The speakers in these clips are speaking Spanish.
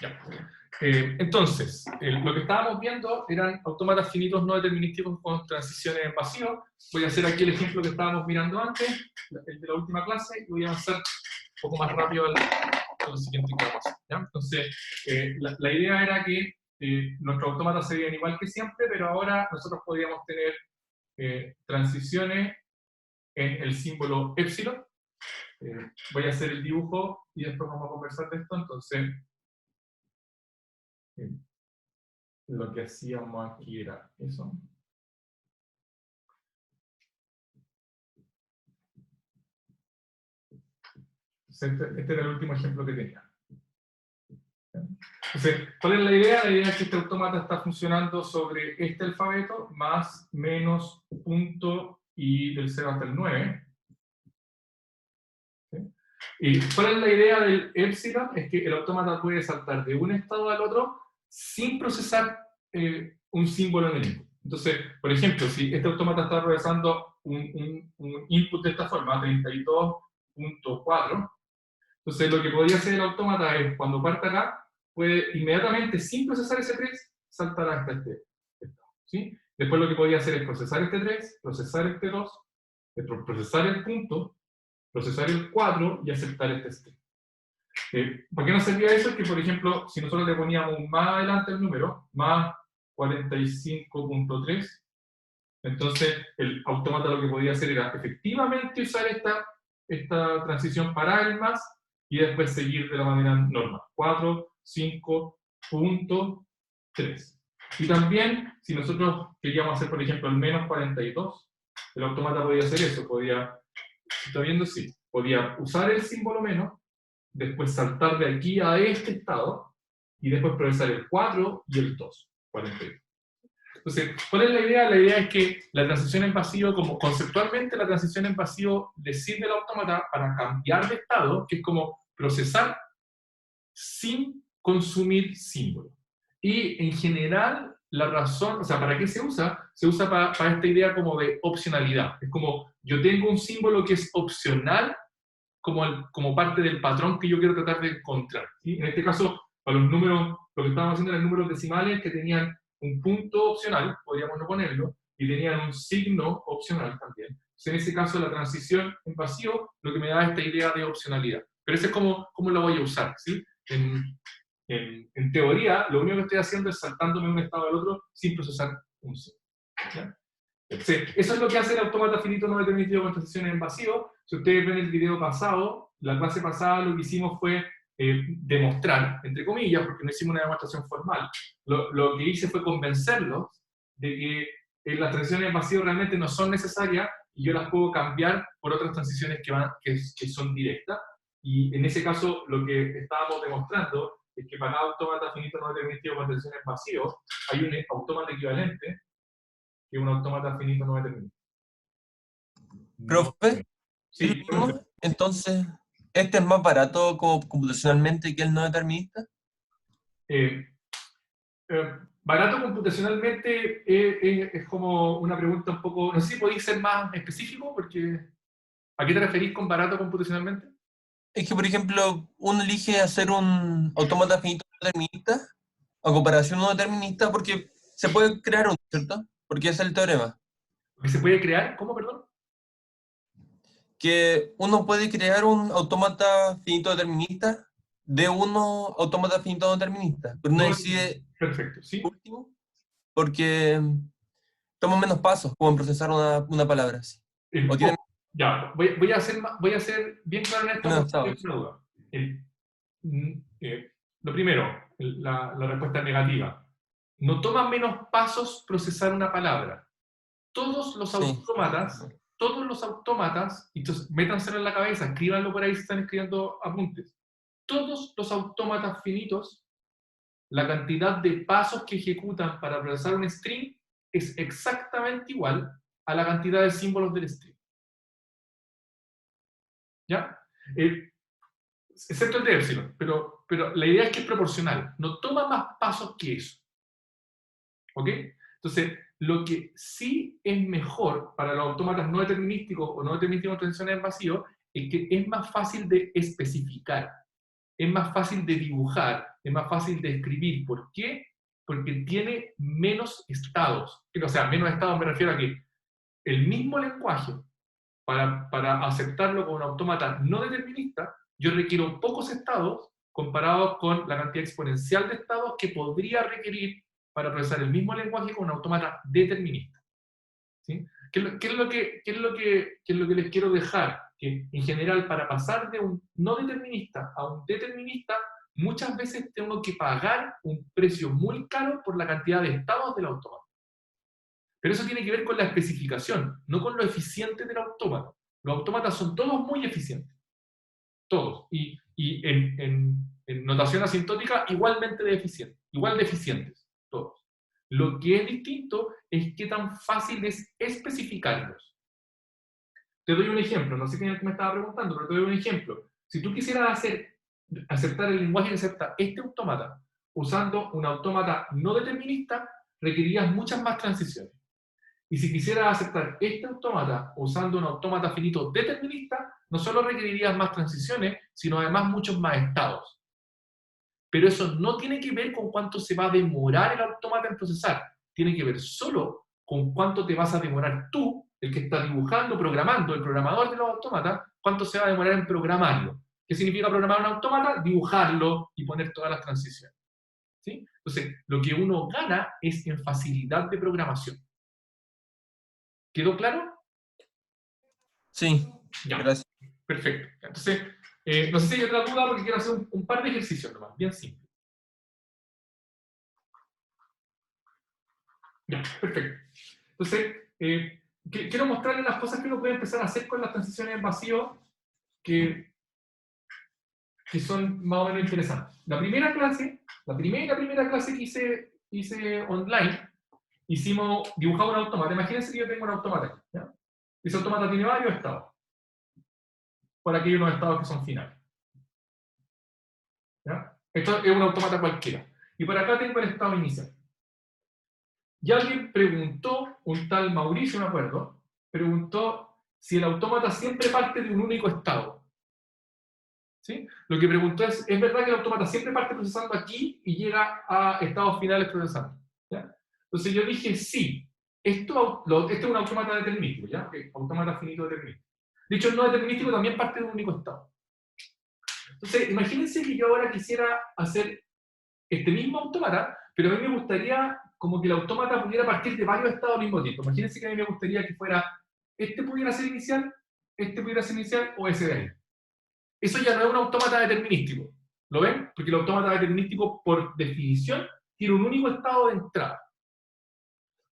Ya. Entonces, lo que estábamos viendo eran autómatas finitos no determinísticos con transiciones en vacío. Voy a hacer aquí el ejemplo que estábamos mirando antes, el de la última clase, y voy a avanzar un poco más rápido a lo siguiente que vamos a hacer, ¿ya? Entonces, la idea era que nuestros autómatas se veían igual que siempre, pero ahora nosotros podríamos tener transiciones en el símbolo epsilon. Voy a hacer el dibujo y después vamos a conversar de esto. Entonces, lo que hacíamos aquí era eso. Este era el último ejemplo que tenía. Entonces, ¿cuál es la idea? La idea es que este autómata está funcionando sobre este alfabeto, más, menos, punto y del 0 hasta el 9. ¿Sí? ¿Y cuál es la idea del epsilon? Es que el autómata puede saltar de un estado al otro sin procesar un símbolo en el input. Entonces, por ejemplo, si este autómata está procesando un input de esta forma, 32.4, entonces lo que podría hacer el autómata es, cuando parte acá, puede inmediatamente, sin procesar ese 3, saltar hasta este estado, ¿sí? Después lo que podría hacer es procesar este 3, procesar este 2, procesar el punto, procesar el 4 y aceptar este string. ¿Para qué nos servía eso? Es que, por ejemplo, si nosotros le poníamos más adelante el número, más 45.3, entonces el autómata lo que podía hacer era efectivamente usar esta transición para el más y después seguir de la manera normal. 4, 5.3. Y también, si nosotros queríamos hacer, por ejemplo, el menos 42, el autómata podía hacer eso, podía, ¿está viendo? Sí, podía usar el símbolo menos, después saltar de aquí a este estado, y después procesar el 4 y el 2, 42. Entonces, ¿cuál es la idea? La idea es que la transición en vacío, como conceptualmente la transición en vacío le sirve al autómata para cambiar de estado, que es como procesar sin consumir símbolos. Y en general, la razón, o sea, ¿para qué se usa? Se usa para esta idea como de opcionalidad. Es como, yo tengo un símbolo que es opcional como parte del patrón que yo quiero tratar de encontrar, ¿sí? En este caso, para los números, lo que estábamos haciendo eran números decimales que tenían un punto opcional, podríamos no ponerlo, y tenían un signo opcional también. Entonces, en ese caso, la transición en vacío lo que me da esta idea de opcionalidad. Pero ese es cómo la voy a usar, ¿sí? En teoría, lo único que estoy haciendo es saltándome de un estado al otro sin procesar un signo. ¿Ya? Sí, eso es lo que hace el autómata finito no determinado con transiciones en vacío. Si ustedes ven el video pasado, la clase pasada lo que hicimos fue demostrar, entre comillas, porque no hicimos una demostración formal, lo que hice fue convencerlos de que las transiciones en vacío realmente no son necesarias y yo las puedo cambiar por otras transiciones que son directas. Y en ese caso, lo que estábamos demostrando es que para cada autómata finito no determinado con transiciones en vacío hay un autómata equivalente que un autómata finito no determinado. Profe, ¿es lo Sí, mismo? Entonces, ¿este es más barato computacionalmente que el no determinista? eh, barato computacionalmente es como una pregunta un poco, no sé si podéis ser más específico, porque ¿a qué te referís con barato computacionalmente? Es que, por ejemplo, uno elige hacer un autómata finito no determinista a comparación no determinista porque se puede crear uno, ¿cierto? Porque ese es el teorema. ¿Que se puede crear? ¿Cómo, perdón? Que uno puede crear un autómata finito determinista de uno autómata finito no determinista, pero uno No, decide perfecto, ¿sí? último porque toma menos pasos como en procesar una palabra así. O tiene Ya, voy a ser bien claro en esto menos porque tengo estados. una duda. El- lo primero, la respuesta negativa. No toma menos pasos procesar una palabra. Sí. Todos los autómatas, y entonces métanselo en la cabeza, escríbanlo por ahí si están escribiendo apuntes. Todos los autómatas finitos, la cantidad de pasos que ejecutan para procesar un string es exactamente igual a la cantidad de símbolos del string. ¿Ya? Excepto el de epsilon, pero la idea es que es proporcional, no toma más pasos que eso. ¿Ok? Entonces, lo que sí es mejor para los autómatas no determinísticos o no determinísticos de transiciones en vacío es que es más fácil de especificar. es más fácil de dibujar, es más fácil de escribir. ¿Por qué? Porque tiene menos estados. O sea, menos estados me refiero a que el mismo lenguaje, para aceptarlo como un autómata no determinista, yo requiero pocos estados comparados con la cantidad exponencial de estados que podría requerir para procesar el mismo lenguaje con un autómata determinista. ¿Sí? ¿Qué es lo que les quiero dejar? Que en general, para pasar de un no determinista a un determinista, muchas veces tengo que pagar un precio muy caro por la cantidad de estados del autómata. Pero eso tiene que ver con la especificación, no con lo eficiente del autómata. Los autómatas son todos muy eficientes. Todos. Y en notación asintótica, igualmente igual de eficientes. Todos. Lo que es distinto es qué tan fácil es especificarlos. Te doy un ejemplo, no sé quién es el que me estaba preguntando, pero te doy un ejemplo. Si tú quisieras aceptar el lenguaje que acepta este autómata usando un autómata no determinista, requerirías muchas más transiciones. Y si quisieras aceptar este autómata usando un autómata finito determinista, no solo requerirías más transiciones, sino además muchos más estados. Pero eso no tiene que ver con cuánto se va a demorar el autómata en procesar. Tiene que ver solo con cuánto te vas a demorar tú, el que está dibujando, programando, el programador de los autómatas, cuánto se va a demorar en programarlo. ¿Qué significa programar un autómata? Dibujarlo y poner todas las transiciones. ¿Sí? Entonces, lo que uno gana es en facilidad de programación. ¿Quedó claro? Sí, Ya, gracias. perfecto. Entonces, no sé si hay otra duda porque quiero hacer un par de ejercicios nomás, bien simple. Ya, perfecto. Entonces, quiero mostrarles las cosas que uno puede empezar a hacer con las transiciones en vacío que son más o menos interesantes. La primera clase que hice online, dibujamos un autómata. Imagínense que yo tengo un autómata aquí. ¿Ya? Ese autómata tiene varios estados. Por aquí hay unos estados que son finales. ¿Ya? Esto es un autómata cualquiera. Y por acá tengo el estado inicial. Y alguien preguntó, un tal Mauricio, me acuerdo, preguntó si el autómata siempre parte de un único estado. ¿Sí? Lo que preguntó es verdad que el autómata siempre parte procesando aquí y llega a estados finales procesando? ¿Ya? Entonces yo dije, sí, este es un autómata determinístico, ¿ya? Autómata finito determinístico. Dicho no determinístico también parte de un único estado. Entonces, imagínense que yo ahora quisiera hacer este mismo autómata, pero a mí me gustaría como que el autómata pudiera partir de varios estados al mismo tiempo. Imagínense que a mí me gustaría que fuera, este pudiera ser inicial o ese de ahí. Eso ya no es un autómata determinístico. ¿Lo ven? Porque el autómata determinístico, por definición, tiene un único estado de entrada.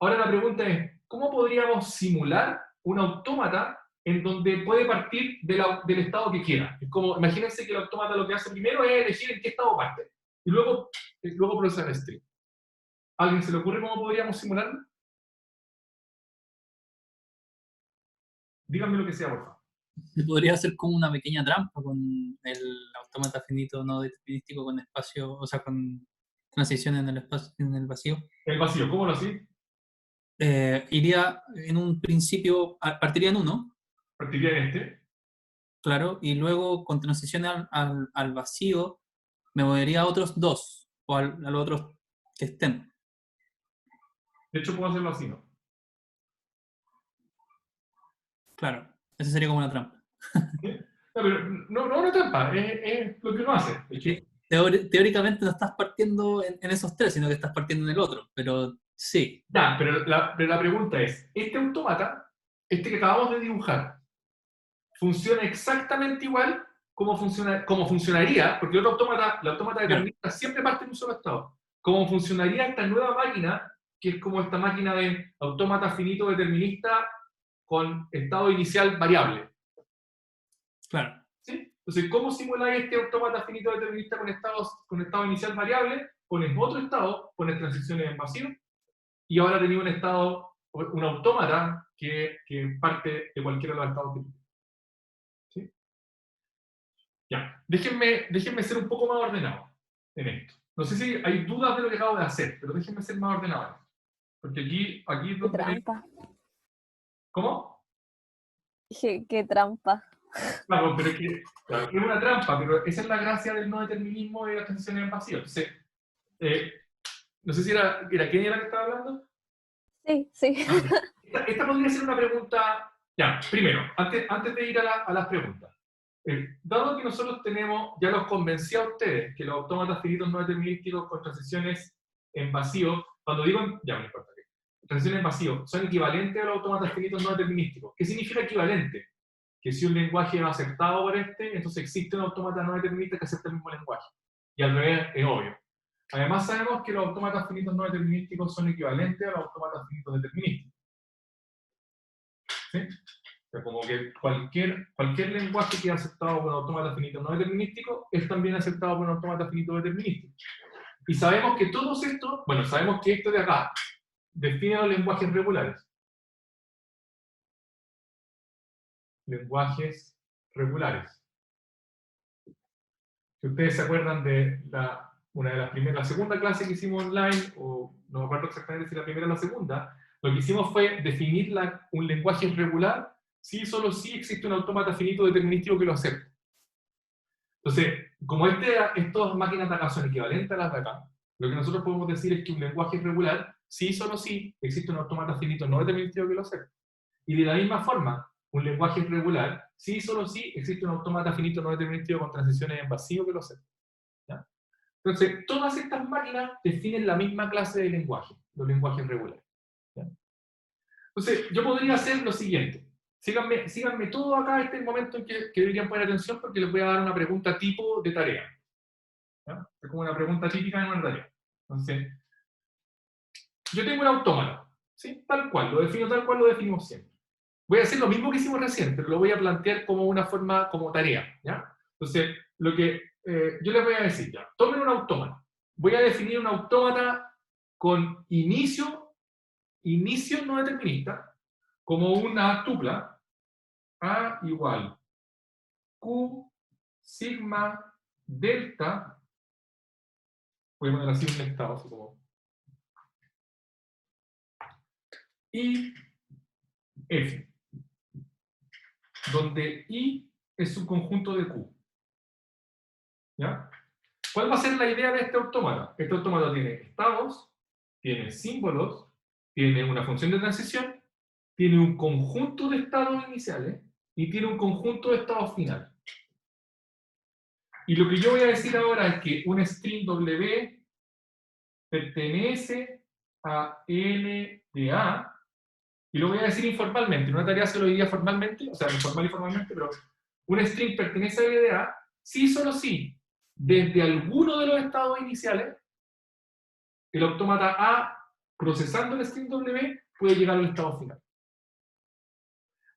Ahora la pregunta es, ¿cómo podríamos simular un autómata en donde puede partir del estado que quiera? Es como, imagínense que el autómata lo que hace primero es elegir en qué estado parte. Y luego procesa el string. ¿A alguien se le ocurre cómo podríamos simularlo? Díganme lo que sea, por favor. Se podría hacer como una pequeña trampa con el autómata finito no determinístico con espacio, o sea, con transición en el espacio, en el vacío. El vacío, ¿cómo lo hacía? Iría en un principio, partiría en 1, Partiría en este. claro, y luego con transición al vacío me movería a otros 2, o a los otros que estén. De hecho, puedo hacerlo así, ¿no? Claro, eso sería como una trampa. No, pero no una trampa, es lo que uno hace. Teóricamente no estás partiendo en esos 3, sino que estás partiendo en el otro, pero sí. Ya, pero la pregunta es, ¿este autómata, que acabamos de dibujar, funciona exactamente igual como funcionaría, porque el autómata determinista siempre parte de un solo estado, como funcionaría esta nueva máquina, que es como esta máquina de autómata finito determinista con estado inicial variable? Claro. ¿Sí? Entonces, ¿cómo simuláis este autómata finito determinista con estado inicial variable? Pones otro estado, pones transiciones en vacío, y ahora tenía un autómata que parte de cualquiera de los estados que tú. ¿Sí? Ya, déjenme ser un poco más ordenado en esto. No sé si hay dudas de lo que acabo de hacer, pero déjenme ser más ordenado. Porque aquí es Qué donde... trampa. ¿Cómo? Dije, qué trampa. Claro, pero es que claro, es una trampa, pero esa es la gracia del no determinismo de las transiciones en vacío. Entonces, no sé si era quién era que estaba hablando. Sí, sí. Esta podría ser una pregunta. Ya, primero, antes de ir a las preguntas. Dado que nosotros tenemos, ya los convencí a ustedes que los autómatas finitos no determinísticos con transiciones en vacío, cuando digo, ya me importa, transiciones en vacío, son equivalentes a los autómatas finitos no determinísticos. ¿Qué significa equivalente? Que si un lenguaje es aceptado por entonces existe un autómata no determinista que acepta el mismo lenguaje. Y al revés, es obvio. Además sabemos que los autómatas finitos no determinísticos son equivalentes a los autómatas finitos determinísticos. ¿Sí? O sea, como que cualquier lenguaje que es aceptado por un autómata finito no determinístico es también aceptado por un autómata finito determinístico. Y sabemos que todos estos, bueno, sabemos que esto de acá define los lenguajes regulares. Lenguajes regulares. Si ustedes se acuerdan de una de las primeras, la segunda clase que hicimos online, o no me acuerdo exactamente si la primera o la segunda, lo que hicimos fue definir un lenguaje regular si solo si existe un autómata finito determinístico que lo acepte. Entonces, como estas máquinas de acá son equivalentes a las de acá, lo que nosotros podemos decir es que un lenguaje regular, si solo si existe un autómata finito no determinístico que lo acepte. Y de la misma forma, un lenguaje regular, si solo si existe un autómata finito no determinístico con transiciones en vacío que lo acepte. ¿Ya? Entonces, todas estas máquinas definen la misma clase de lenguaje, los lenguajes regulares. ¿Ya? Entonces, yo podría hacer lo siguiente. Síganme todo acá, este es el momento en que deberían poner atención porque les voy a dar una pregunta tipo de tarea. ¿Ya? Es como una pregunta típica en una tarea. Entonces, yo tengo un autómata, ¿sí? Tal cual, lo defino tal cual lo definimos siempre. Voy a hacer lo mismo que hicimos recién, pero lo voy a plantear como una forma, como tarea, ¿ya? Entonces, lo que yo les voy a decir, ya, tomen un autómata. Voy a definir un autómata con inicio no determinista, como una tupla, A igual Q sigma delta, voy a poner así un estado, así como, y F, donde I es un conjunto de Q. ¿Ya? ¿Cuál va a ser la idea de este autómata? Este autómata tiene estados, tiene símbolos, tiene una función de transición, tiene un conjunto de estados iniciales y tiene un conjunto de estados finales. Y lo que yo voy a decir ahora es que un string W pertenece a N de A, y lo voy a decir informalmente, en una tarea se lo diría formalmente, o sea, informal y formalmente, pero un string pertenece a N de A, sí solo sí, desde alguno de los estados iniciales, el autómata A, procesando el string W, puede llegar al estado final.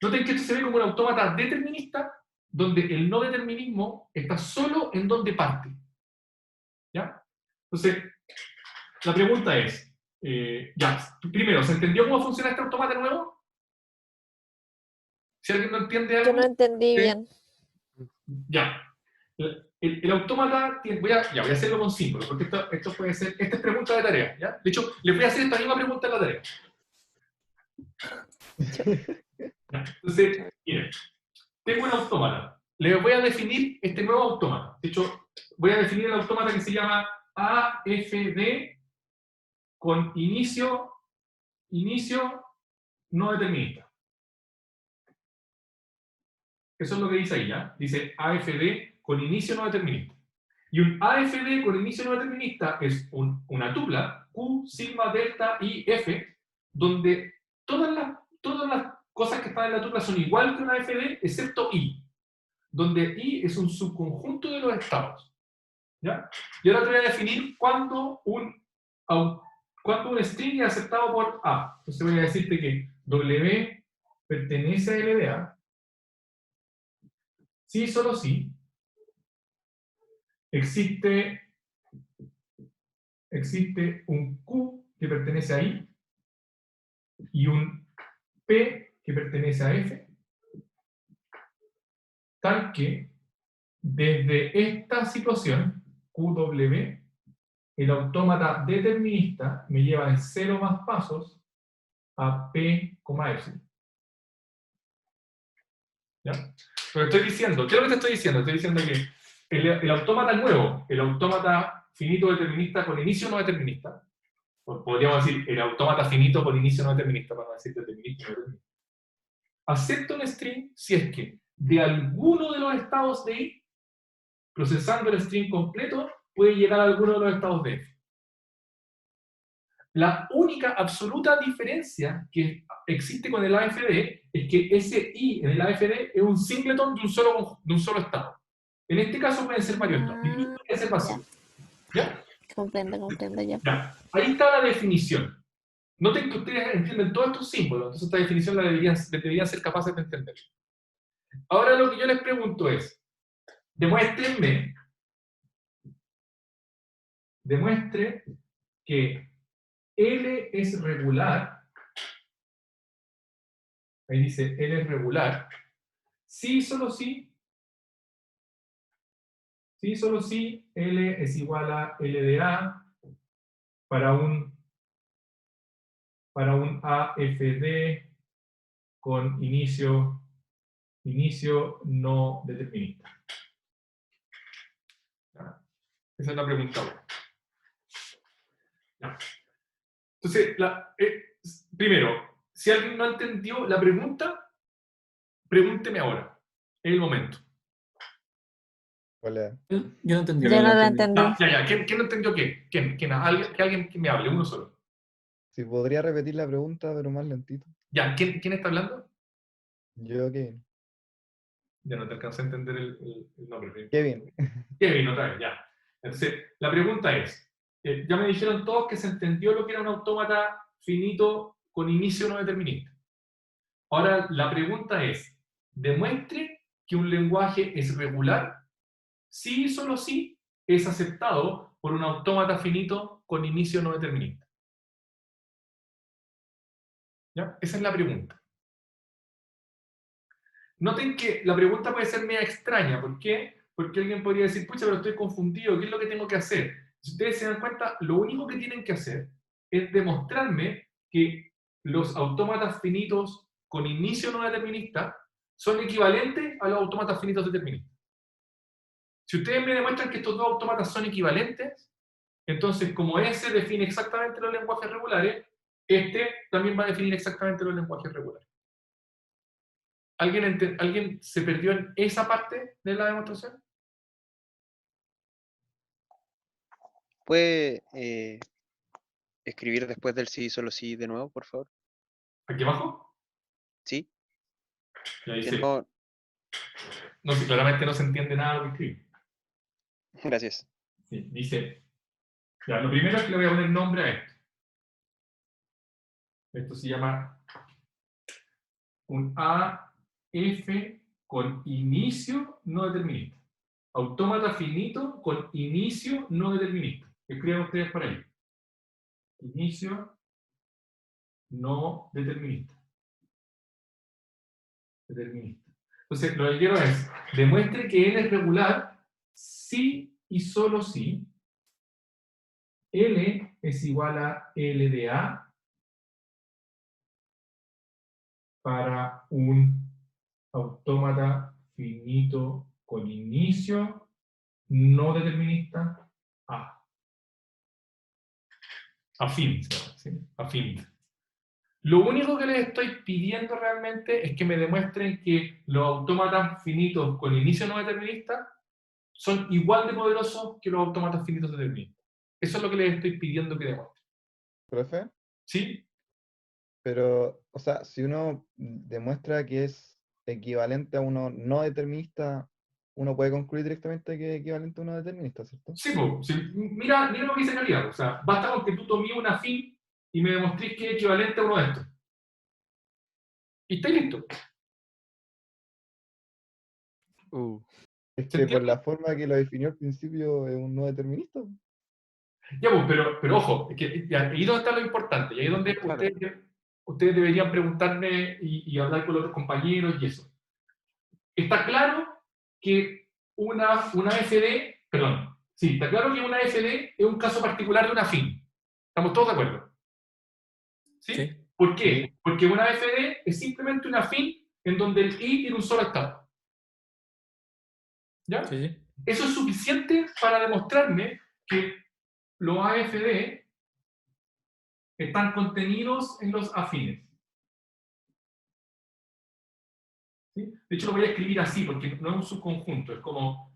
Noten que esto se ve como un autómata determinista, donde el no determinismo está solo en donde parte. ¿Ya? Entonces, la pregunta es, ya, primero, ¿se entendió cómo funciona este autómata nuevo? Si alguien no entiende algo... Yo no entendí ¿sí? bien. Ya. El autómata, voy a hacerlo con símbolos, porque esto puede ser, esta es pregunta de tarea, ¿ya? De hecho, les voy a hacer esta misma pregunta en la tarea. ¿Ya? Entonces, miren, tengo un autómata. Le voy a definir este nuevo autómata. De hecho, voy a definir el autómata que se llama AFD con inicio no determinista. Eso es lo que dice ahí, ¿ya? Dice AFD con inicio no determinista. Y un AFD con inicio no determinista es una tupla, Q, sigma, delta y F, donde todas las cosas que están en la tupla son igual que una AFD, excepto I, donde I es un subconjunto de los estados. ¿Ya? Y ahora te voy a definir cuándo un string es aceptado por A. Entonces voy a decirte que W pertenece a LDA, sí, solo sí, existe un Q que pertenece a I y un P que pertenece a F, tal que desde esta situación, QW, el autómata determinista me lleva de 0 más pasos a P, F. ¿Ya? Lo estoy diciendo, ¿qué es lo que te estoy diciendo? Estoy diciendo que el autómata nuevo, el autómata finito determinista con inicio no determinista, o podríamos decir el autómata finito con inicio no determinista, para no decir determinista y no determinista, acepta un string si es que de alguno de los estados de i, procesando el string completo, puede llegar a alguno de los estados de f. La única absoluta diferencia que existe con el AFD es que ese i en el AFD es un singleton de un solo estado. En este caso pueden ser varios estados. Y puede ser vacío. ¿Ya? Comprendo ya. Ya. Ahí está la definición. Noten que ustedes entienden todos estos símbolos, entonces esta definición la deberían ser capaces de entender. Ahora lo que yo les pregunto es, demuestre que L es regular, ahí dice L es regular, sí, solo sí, L es igual a L de A para un AFD con inicio no determinista. ¿Ya? Esa es la pregunta 1. ¿Ya? Entonces, primero, si alguien no entendió la pregunta, pregúnteme ahora. Es el momento. Hola. Yo no entendí. Yo no lo entendí. Ya. ¿Quién no entendió qué? ¿Quién? Alguien que me hable, uno solo. Si podría repetir la pregunta, pero más lentito. Ya, ¿quién está hablando? Yo, Kevin. Ya no te alcancé a entender el nombre. Kevin. Kevin, otra vez, ya. Entonces, la pregunta es, ya me dijeron todos que se entendió lo que era un autómata finito con inicio no determinista. Ahora, la pregunta es, demuestre que un lenguaje es regular si y solo si es aceptado por un autómata finito con inicio no determinista. ¿Ya? Esa es la pregunta. Noten que la pregunta puede ser media extraña. ¿Por qué? Porque alguien podría decir, pucha, pero estoy confundido, ¿qué es lo que tengo que hacer? Si ustedes se dan cuenta, lo único que tienen que hacer es demostrarme que los autómatas finitos con inicio no determinista son equivalentes a los autómatas finitos deterministas. Si ustedes me demuestran que estos dos autómatas son equivalentes, entonces como ese define exactamente los lenguajes regulares, este también va a definir exactamente los lenguajes regulares. ¿Alguien se perdió en esa parte de la demostración? ¿Puede escribir después del sí, solo sí de nuevo, por favor? ¿Aquí abajo? Sí, Y ahí que sí. no. No, sí, claramente no se entiende nada de lo que escribe. Gracias. Sí, dice, ya, lo primero es que le voy a poner nombre a esto. Esto se llama un AF con inicio no determinista. Autómata finito con inicio no determinista. Escriban ustedes por ahí. Inicio no determinista. Entonces, lo que quiero es, demuestre que L es regular si y solo si L es igual a L de A para un autómata finito con inicio no determinista A. Afín, ¿sí? Afín. Lo único que les estoy pidiendo realmente es que me demuestren que los autómatas finitos con inicio no determinista son igual de poderosos que los autómatas finitos deterministas. Eso es lo que les estoy pidiendo que demuestren. ¿Profe? ¿Sí? Pero, o sea, si uno demuestra que es equivalente a uno no determinista, uno puede concluir directamente que es equivalente a uno determinista, ¿cierto? Sí, pues. Sí. Mira lo que dice calidad. O sea, basta con que tú tomes una afín y me demostres que es equivalente a uno de estos. Y estáis listo. Es ¿Se que por entiende? la forma que lo definió al principio es un no determinista. Ya, pues, pero ojo, es que ahí donde está lo importante, y ahí donde Claro. ustedes deberían preguntarme y hablar con los otros compañeros y eso. Está claro que una FD, perdón, sí, está claro que una FD es un caso particular de una afín. ¿Estamos todos de acuerdo? ¿Sí? Sí. ¿Por qué? Sí. Porque una FD es simplemente una afín en donde el I tiene un solo estado. ¿Ya? Sí, sí. Eso es suficiente para demostrarme que los AFD están contenidos en los afines. ¿Sí? De hecho, lo voy a escribir así porque no es un subconjunto, es como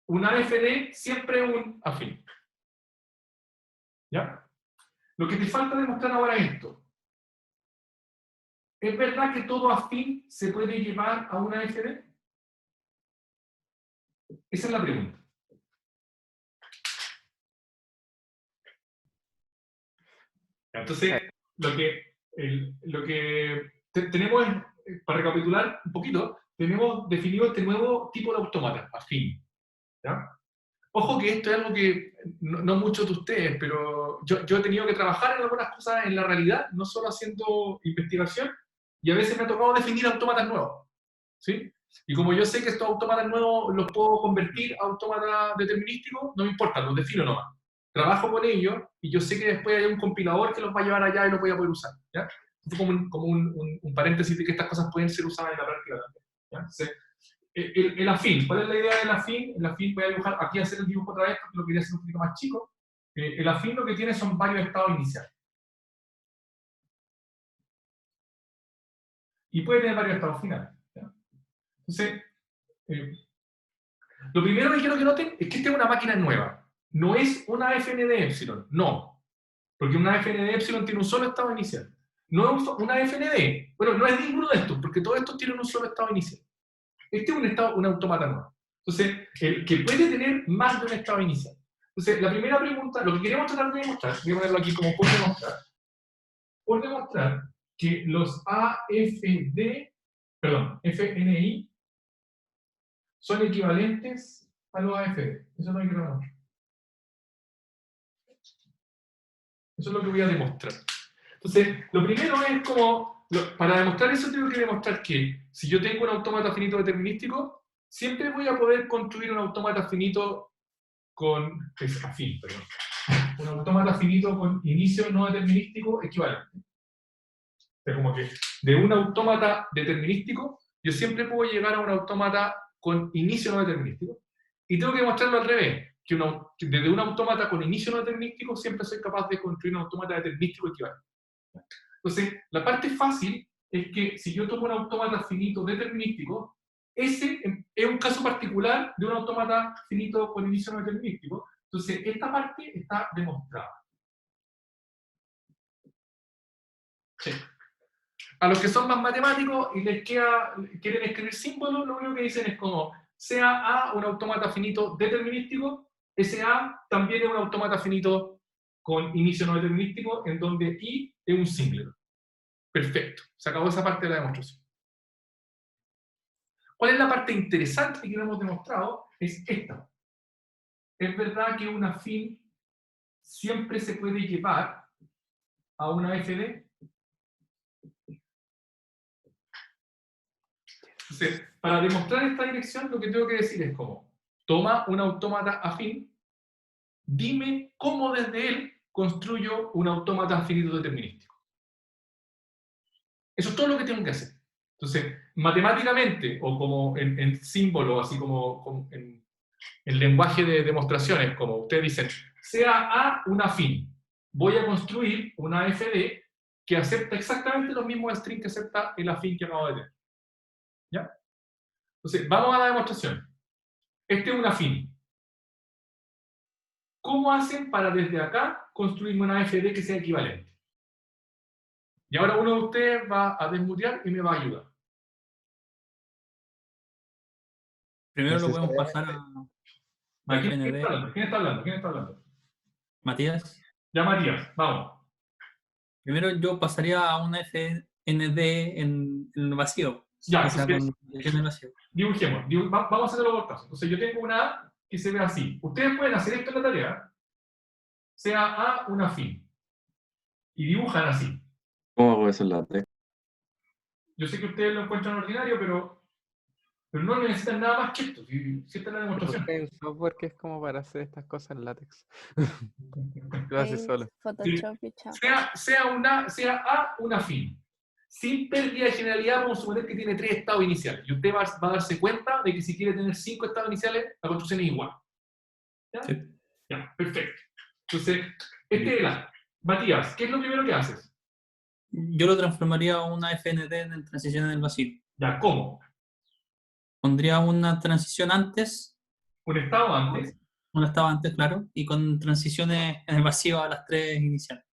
un AFD siempre un afín. ¿Ya? Lo que te falta demostrar ahora es esto. ¿Es verdad que todo afín se puede llevar a una AFD? Esa es la pregunta. Entonces, lo que tenemos, para recapitular un poquito, tenemos definido este nuevo tipo de autómata, afín. ¿Ya? Ojo que esto es algo que no muchos de ustedes, pero yo he tenido que trabajar en algunas cosas en la realidad, no solo haciendo investigación, y a veces me ha tocado definir autómatas nuevos. ¿Sí? Y como yo sé que estos autómatas nuevos los puedo convertir a autómatas determinísticos, no me importa, los defino nomás. Trabajo con ellos y yo sé que después hay un compilador que los va a llevar allá y los voy a poder usar. ¿Ya? Esto es como un paréntesis de que estas cosas pueden ser usadas en la práctica también. ¿Ya? Entonces, el afín, ¿cuál es la idea del afín? El afín, voy a dibujar, aquí a hacer el dibujo otra vez porque lo quería hacer un poquito más chico. El afín lo que tiene son varios estados iniciales. Y puede tener varios estados finales. ¿Ya? Entonces, lo primero que quiero que noten es que esta es una máquina nueva. No es una fn de epsilon, no. Porque una fn de epsilon tiene un solo estado inicial. No es una fnd. Bueno, no es ninguno de estos, porque todos estos tienen un solo estado inicial. Este es un autómata nuevo. Entonces, el que puede tener más de un estado inicial. Entonces, la primera pregunta, lo que queremos tratar de demostrar, voy a ponerlo aquí como por demostrar que los AFD, perdón, FNI, son equivalentes a los AFD. Eso no hay que demostrar. Eso es lo que voy a demostrar. Entonces, lo primero es como, para demostrar eso tengo que demostrar que si yo tengo un autómata finito determinístico, siempre voy a poder construir un autómata finito con, afín, perdón. Un autómata finito con inicio no determinístico equivalente. Es como que de un autómata determinístico, yo siempre puedo llegar a un autómata con inicio no determinístico. Y tengo que demostrarlo al revés, que desde un autómata con inicio no determinístico siempre soy capaz de construir un autómata determinístico equivalente. Entonces, la parte fácil es que si yo tomo un autómata finito determinístico, ese es un caso particular de un autómata finito con inicio no determinístico. Entonces, esta parte está demostrada. Sí. A los que son más matemáticos y quieren escribir símbolos, lo único que dicen es como, sea A un autómata finito determinístico, ese A también es un autómata finito con inicio no determinístico, en donde I es un símbolo. Perfecto, se acabó esa parte de la demostración. ¿Cuál es la parte interesante que hemos demostrado? Es esta. Es verdad que un afín siempre se puede llevar a una FD. Entonces, para demostrar esta dirección, lo que tengo que decir es como, toma un autómata afín, dime cómo desde él construyo un autómata finito determinístico. Eso es todo lo que tengo que hacer. Entonces, matemáticamente, o como en símbolo, así como en lenguaje de demostraciones, como ustedes dicen, sea A un afín, voy a construir una FD que acepta exactamente los mismos strings que acepta el afín que acabo de tener. ¿Ya? Entonces, vamos a la demostración. Este es un afín. ¿Cómo hacen para desde acá construir una FD que sea equivalente? Y ahora uno de ustedes va a desmutear y me va a ayudar. Primero lo podemos pasar a ¿Quién está FND. hablando? ¿Quién está hablando? ¿Quién está hablando? Matías. Ya, Matías, vamos. Primero yo pasaría a una FND en el vacío. Ya, O sea, entonces, en el vacío. dibujemos. Vamos a hacerlo por caso. Entonces, yo tengo una A que se ve así. Ustedes pueden hacer esto en la tarea. Sea A un afín. Y dibujan así. ¿Cómo hago eso en la T? Yo sé que ustedes lo encuentran ordinario, pero no necesitan nada más que esto. Si esta es la demostración. Busqué un software que es como para hacer estas cosas en látex. Lo hace solo. Photoshop y chao. Sea A un afín. sin pérdida de generalidad, vamos a suponer que tiene 3 estados iniciales. Y usted va a darse cuenta de que si quiere tener 5 estados iniciales, la construcción es igual. ¿Ya? Sí. Ya, perfecto. Entonces, este es el A. Matías, ¿qué es lo primero que haces? Yo lo transformaría a una FND en transición en el vacío. Ya, ¿cómo? Pondría una transición antes, Un estado antes. una estaba antes, claro, y con transiciones en el vacío a las 3 iniciales.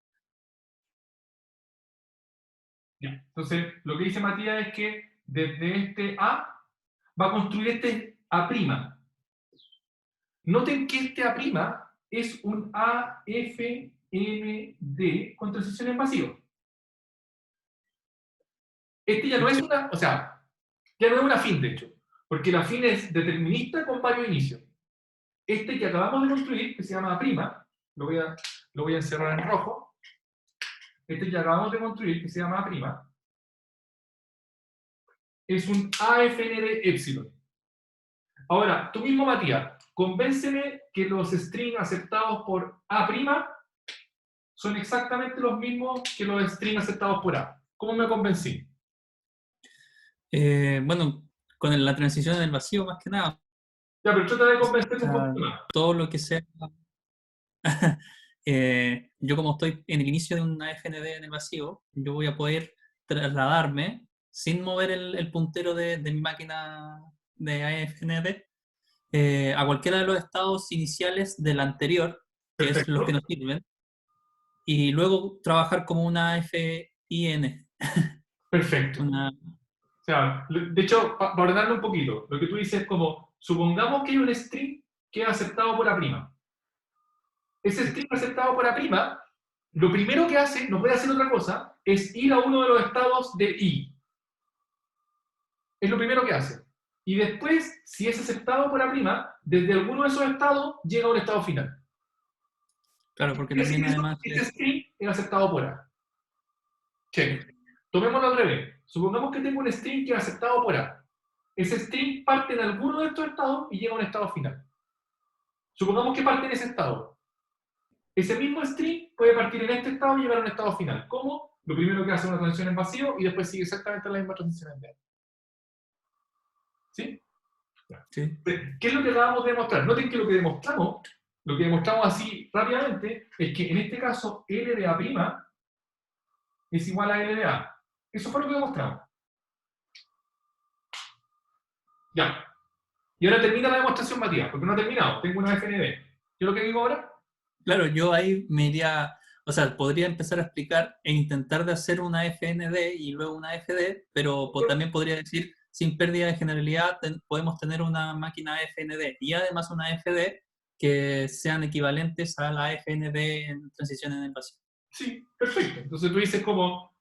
Ya. Entonces, lo que dice Matías es que desde este A va a construir este A'. Noten que este A' es un AFND con transición en vacío. Este ya no es una, o sea, ya no es una fin, de hecho, porque la fin es determinista con varios inicios. Este que acabamos de construir, que se llama A', lo voy a encerrar en rojo. Este que acabamos de construir, que se llama A', es un AFND epsilon. Ahora, tú mismo, Matías, convénceme que los strings aceptados por A' son exactamente los mismos que los strings aceptados por A. ¿Cómo me convencí? Bueno, con la transición en el vacío, más que nada, Ya, pero trata de convencerme un poquito más. todo lo que sea. Yo, como estoy en el inicio de una FND en el vacío, yo voy a poder trasladarme sin mover el puntero de mi máquina de AFND a cualquiera de los estados iniciales del anterior, que es los que nos sirven, y luego trabajar como una FIN. Perfecto. O sea, de hecho, para ordenarlo un poquito, lo que tú dices es como, supongamos que hay un string que es aceptado por A'. Ese string aceptado por A', lo primero que hace, no puede hacer otra cosa, es ir a uno de los estados de I. Es lo primero que hace. Y después, si es aceptado por A', desde alguno de esos estados llega a un estado final. Claro, porque Quiere también decir que además este string es aceptado por A. Check. Tomémoslo al revés. Supongamos que tengo un string que es aceptado por A. Ese string parte en alguno de estos estados y llega a un estado final. Supongamos que parte en ese estado. Ese mismo string puede partir en este estado y llegar a un estado final. ¿Cómo? Lo primero que hace es una transición en vacío y después sigue exactamente la misma transición en verde. ¿Sí? sí. ¿Qué es lo que acabamos de demostrar? Noten que lo que demostramos así rápidamente, es que en este caso L de A' es igual a L de A. Eso fue lo que demostramos. Ya. Y ahora termina la demostración, Matías, porque no ha terminado. Tengo una FND. ¿Qué es lo que digo ahora? Claro, yo ahí me iría, o sea, podría empezar a explicar e intentar de hacer una FND y luego una FD, pero también podría decir, sin pérdida de generalidad, podemos tener una máquina FND y además una FD que sean equivalentes a la FND en transición en el vacío. Sí, perfecto. Entonces tú dices como,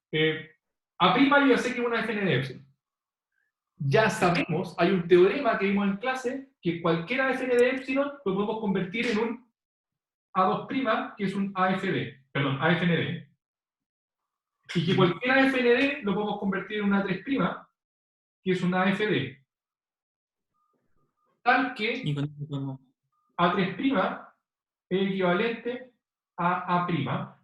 A' yo ya sé que es una FND epsilon. Ya sabemos, hay un teorema que vimos en clase, que cualquier FND epsilon lo podemos convertir en un A2', que es un AFND. Y que cualquier AFND lo podemos convertir en una A3', que es una AFD. Tal que Y con eso podemos... A3' es equivalente a A',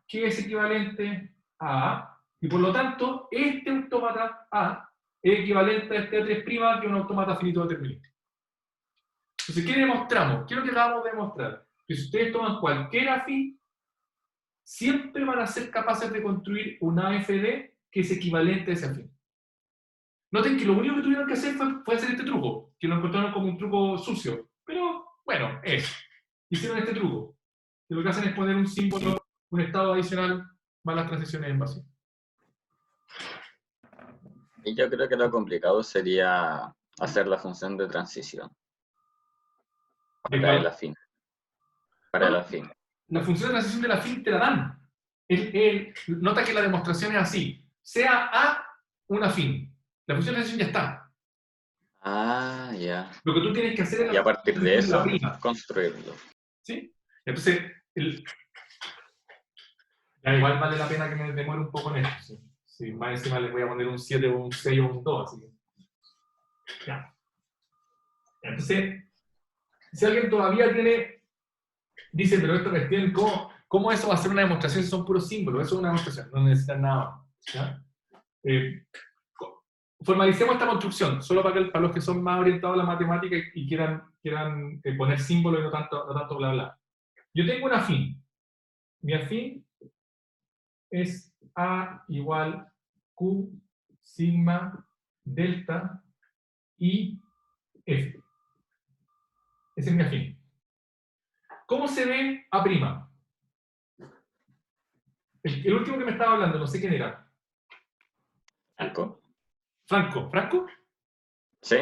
que es equivalente a A, y por lo tanto, este autómata A es equivalente a este A3', que es un autómata finito determinista. Entonces, ¿qué demostramos? ¿Qué es lo que acabamos de demostrar? Que si ustedes toman cualquier AFI, siempre van a ser capaces de construir una AFD que es equivalente a ese AFI. Noten que lo único que tuvieron que hacer fue hacer este truco, que lo encontraron como un truco sucio. Pero, bueno, hicieron este truco. Y lo que hacen es poner un símbolo, un estado adicional, más las transiciones en vacío. Y yo creo que lo complicado sería hacer la función de transición para el afín. Para el afín. La función de transición de la fin te la dan. Nota que la demostración es así. Sea A una fin. La función de transición ya está. Ah, ya. Lo que tú tienes que hacer es Y a partir de eso, la prima. construirlo. ¿Sí? Entonces, ya igual vale la pena que me demore un poco en esto. ¿Sí? Sí, más encima les voy a poner un 7 o un 6 o un 2. Así que. Ya. Entonces, si alguien todavía dice, pero esto cuestión, ¿cómo eso va a ser una demostración si son puros símbolos? Eso es una demostración, no necesitan nada más. ¿Ya? Formalicemos esta construcción, solo para los que son más orientados a la matemática y quieran poner símbolos y no tanto bla bla. Yo tengo un afín. Mi afín es A igual Q sigma delta y F. Ese es mi afín. ¿Cómo se ve A'? El último que me estaba hablando, no sé quién era. Franco. ¿Franco? ¿Sí?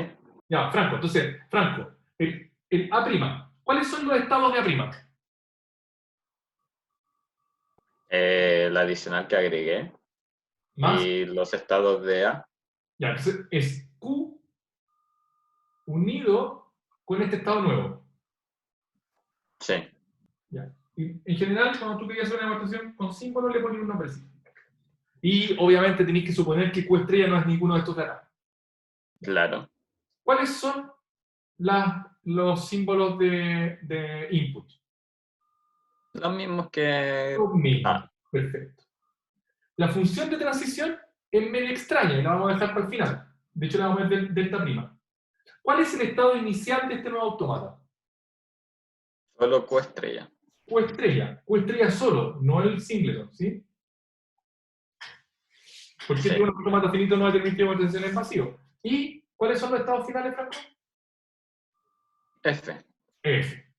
Ya, Franco. Entonces, Franco, el A'. ¿Cuáles son los estados de A'? La adicional que agregué. Más. Y los estados de A. Ya, entonces es Q unido con este estado nuevo. Sí. Ya. Y en general, cuando tú querías hacer una demostración con símbolos, le pones un nombrecito. Y obviamente tenéis que suponer que Q estrella no es ninguno de estos de acá. Claro. ¿Cuáles son los símbolos de input? Los mismos que Los mismos. A. Perfecto. La función de transición es medio extraña y la vamos a dejar para el final. De hecho, la vamos a ver delta prima. ¿Cuál es el estado inicial de este nuevo autómata? Solo Q estrella. Q estrella solo, no el singleton, ¿sí? Porque Sí. tiene un autómata finito no determinativo de tensión en vacío. ¿Y cuáles son los estados finales, Franco? F. F.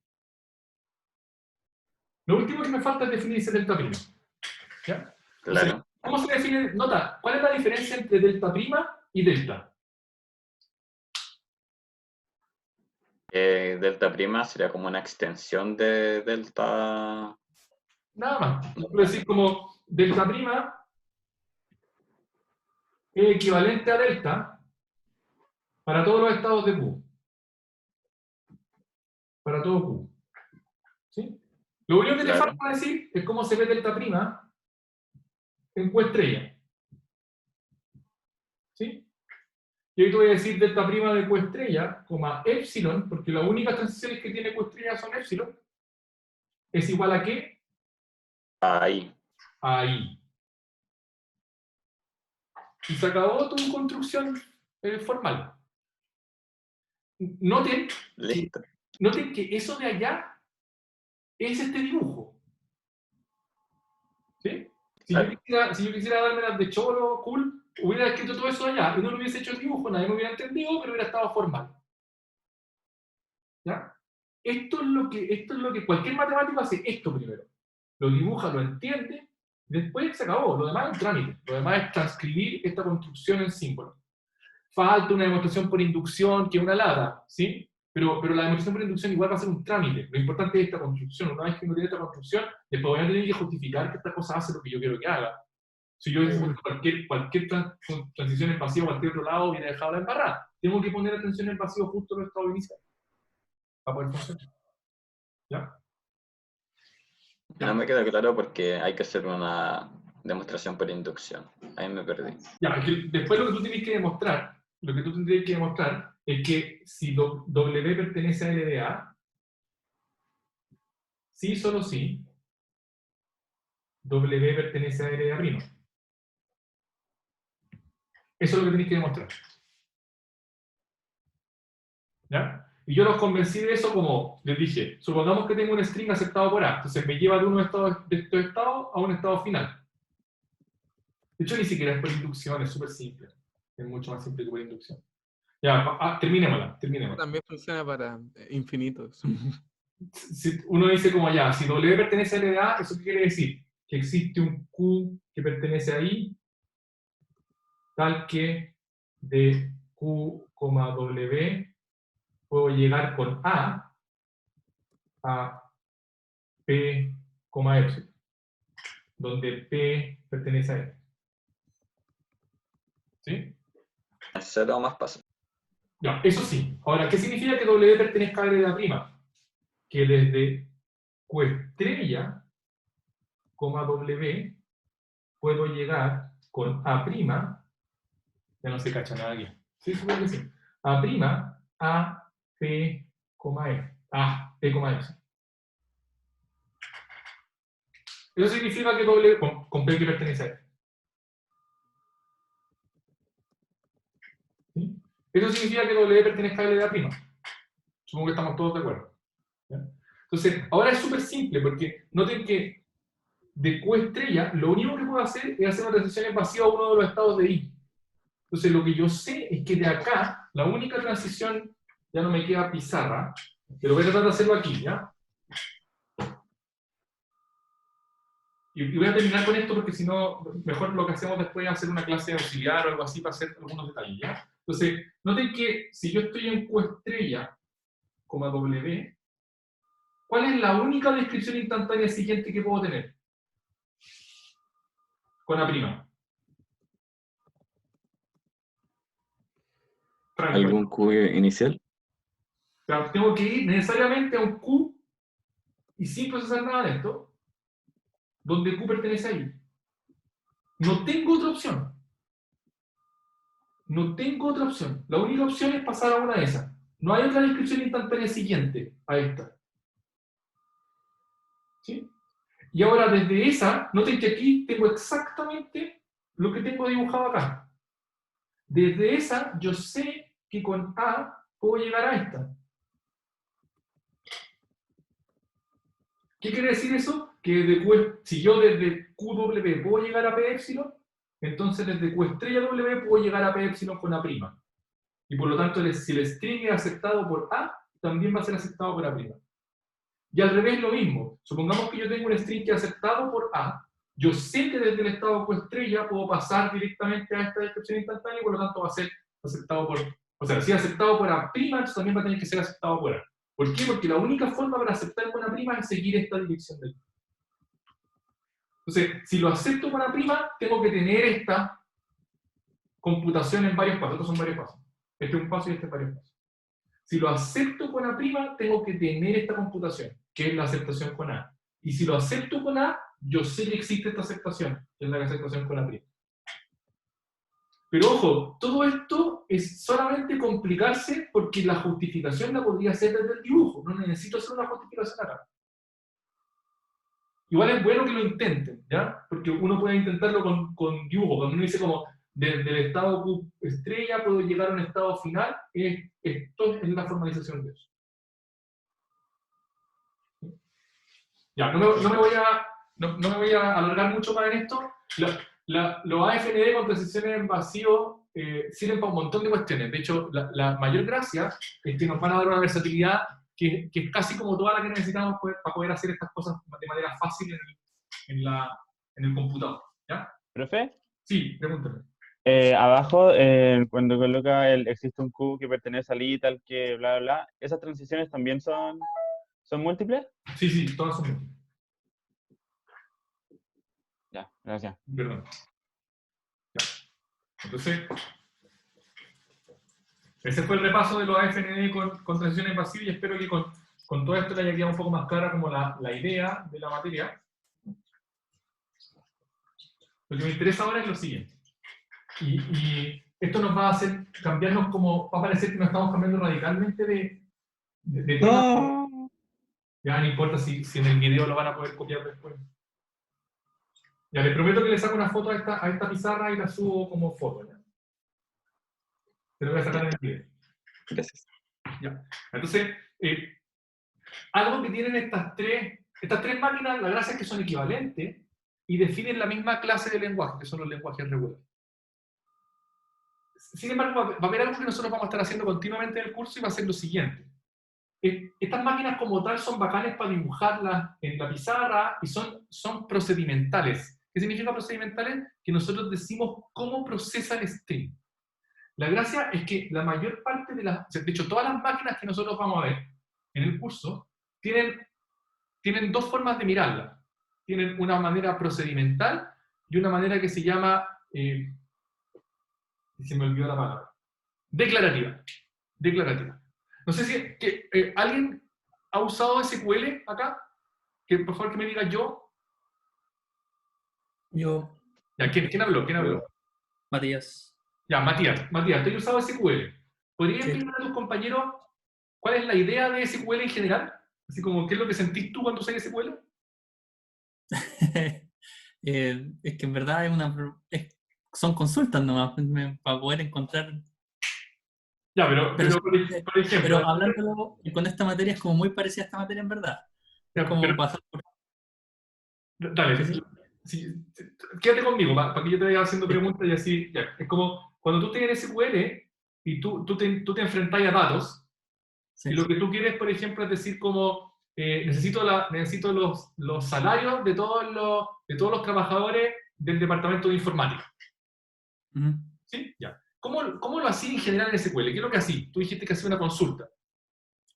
Lo último que me falta es definir ese delta prima. ¿Ya? Entonces, Claro. ¿cómo se define? Nota, ¿cuál es la diferencia entre delta prima y delta? Delta prima sería como una extensión de delta. Nada más. Quiero decir como delta prima es equivalente a delta para todos los estados de Q. Para todo Q. ¿Sí? Lo único que te Claro. falta decir es cómo se ve delta prima en Q estrella. ¿Sí? Y ahí te voy a decir delta prima de Q estrella, coma epsilon, porque las únicas transiciones que tiene Q estrella son epsilon, es igual a ¿qué? Ahí. A I. Y se acabó tu construcción formal. Noten Listo. que eso de allá es este dibujo. ¿Sí? Si yo quisiera darme las de choro, cool, hubiera escrito todo eso allá y no lo hubiese hecho el dibujo, nadie me hubiera entendido, pero hubiera estado formal. ¿Ya? Esto es lo que cualquier matemático hace esto primero. Lo dibuja, lo entiende, después se acabó. Lo demás es un trámite. Lo demás es transcribir esta construcción en símbolos. Falta una demostración por inducción, que es una lata, ¿sí? Pero la demostración por inducción igual va a ser un trámite. Lo importante es esta construcción. Una vez que uno tiene esta construcción, después voy a tener que justificar que esta cosa hace lo que yo quiero que haga. Si yo hubiese puesto cualquier transición en vacío a cualquier otro lado, hubiera dejado la embarrada. Tengo que poner la transición en vacío justo en el estado inicial. Para poder funcionar. ¿Ya? No me queda claro porque hay que hacer una demostración por inducción. Ahí me perdí. Ya, es que después lo que tú tienes que demostrar, lo que tú tendrías que demostrar es que si W pertenece a LDA, sí, solo sí, W pertenece a LDA'. Eso es lo que tienes que demostrar. ¿Ya? Y yo los convencí de eso como, les dije, supongamos que tengo un string aceptado por A, entonces me lleva de uno de estos estados a un estado final. De hecho, ni siquiera es por inducción, es súper simple. Es mucho más simple que por inducción. Ya, terminémosla. También funciona para infinitos. Si uno dice como ya, si W pertenece a LDA, ¿eso qué quiere decir? Que existe un Q que pertenece ahí, tal que de Q, W puedo llegar con A P, epsilon, donde P pertenece a E. ¿Sí? Cero más paso. Ya, eso sí. Ahora, ¿qué significa que W pertenezca a LDA'? Que desde Q estrella, W, puedo llegar con A', ya no se cacha nada aquí. Sí, supongo que sí. A', A, P, E. A, P, epsilon. Eso significa que W, con P que pertenece a E. Eso significa que W pertenezca a LDA'. Supongo que estamos todos de acuerdo. ¿Ya? Entonces, ahora es súper simple, porque noten que de Q estrella, lo único que puedo hacer es hacer una transición evasiva a uno de los estados de I. Entonces, lo que yo sé es que de acá, la única transición, ya no me queda pizarra, pero voy a tratar de hacerlo aquí, ¿ya? Y voy a terminar con esto porque si no, mejor lo que hacemos después es hacer una clase auxiliar o algo así para hacer algunos detalles, ¿ya? Entonces, noten que si yo estoy en Q estrella, W, ¿cuál es la única descripción instantánea siguiente que puedo tener? Con A'. ¿Algún Q inicial? O sea, tengo que ir necesariamente a un Q y sin procesar nada de esto, donde Q pertenece ahí. No tengo otra opción. No tengo otra opción. La única opción es pasar a una de esas. No hay otra descripción instantánea siguiente a esta. ¿Sí? Y ahora desde esa, noten que aquí tengo exactamente lo que tengo dibujado acá. Desde esa, yo sé que con A puedo llegar a esta. ¿Qué quiere decir eso? Que si yo desde QW puedo llegar a P epsilon, entonces desde Q estrella W puedo llegar a P epsilon con A'. Y por lo tanto, si el string es aceptado por A, también va a ser aceptado por A'. Y al revés lo mismo. Supongamos que yo tengo un string que es aceptado por A. Yo sé que desde el estado Q estrella puedo pasar directamente a esta descripción instantánea y por lo tanto va a ser aceptado por... O sea, si es aceptado por A', entonces también va a tener que ser aceptado por A. ¿Por qué? Porque la única forma para aceptar con A' es seguir esta dirección del... Entonces, si lo acepto con A', tengo que tener esta computación en varios pasos. Estos son varios pasos. Este es un paso y este es varios pasos. Si lo acepto con A', tengo que tener esta computación, que es la aceptación con A. Y si lo acepto con A, yo sé que existe esta aceptación, que es la aceptación con A'. Pero ojo, todo esto es solamente complicarse porque la justificación la podría hacer desde el dibujo. No necesito hacer una justificación acá. Igual es bueno que lo intenten, ¿ya? Porque uno puede intentarlo con dibujo. Cuando uno dice como, desde el estado Q estrella puedo llegar a un estado final, esto es la formalización de eso. Ya, no me voy a alargar mucho más en esto. Los AFND con transiciones en vacío sirven para un montón de cuestiones. De hecho, la mayor gracia es que nos van a dar una versatilidad que es casi como toda la que necesitamos para poder hacer estas cosas de manera fácil en el computador. ¿Ya? ¿Profe? Sí, pregúntame. Abajo, cuando coloca existe un Q que pertenece al I, tal que bla, bla, bla, ¿esas transiciones también son múltiples? Sí, todas son múltiples. Ya, gracias. Perdón. Ya. Entonces, ese fue el repaso de los AFND con transiciones pasivas y espero que con todo esto le haya quedado un poco más clara como la idea de la materia. Lo que me interesa ahora es lo siguiente. Y esto nos va a hacer cambiarnos como, va a parecer que nos estamos cambiando radicalmente de tema. No. Ya no importa si en el video lo van a poder copiar después. Ya les prometo que le saco una foto a esta pizarra y la subo como foto. ¿Ya? Se lo voy a sacar en el video. Gracias. Ya. Entonces, algo que tienen estas tres máquinas, la gracia es que son equivalentes y definen la misma clase de lenguaje, que son los lenguajes regulares. Sin embargo, va a haber algo que nosotros vamos a estar haciendo continuamente en el curso y va a ser lo siguiente. Estas máquinas como tal son bacanes para dibujarlas en la pizarra y son procedimentales. ¿Qué significa procedimentales? Que nosotros decimos cómo procesa el string. La gracia es que la mayor parte de hecho, todas las máquinas que nosotros vamos a ver en el curso tienen dos formas de mirarla. Tienen una manera procedimental y una manera que se llama, se me olvidó la palabra, declarativa. No sé si alguien ha usado SQL acá, que por favor que me diga yo. Yo, Ya, ¿quién habló? Matías. Ya, Matías, ¿tú has usado SQL? ¿Podrías Sí. explicar a tus compañeros cuál es la idea de SQL en general? Así como, ¿qué es lo que sentís tú cuando usas SQL? Es que en verdad son consultas nomás para poder encontrar Ya, pero por ejemplo, Pero hablándolo con esta materia es como muy parecida a esta materia en verdad. Es ya, como pero- pasar por... dale, Sí, quédate conmigo, para que yo te vaya haciendo sí, preguntas y así, ya. Es como cuando tú tienes SQL y tú te enfrentas a datos, sí. y lo que tú quieres, por ejemplo, es decir como, necesito los salarios de todos los trabajadores del departamento de informática. Ujú. ¿Sí? Ya. ¿Cómo lo hacías en general en SQL? ¿Qué es lo que hacías? Tú dijiste que hacía una consulta.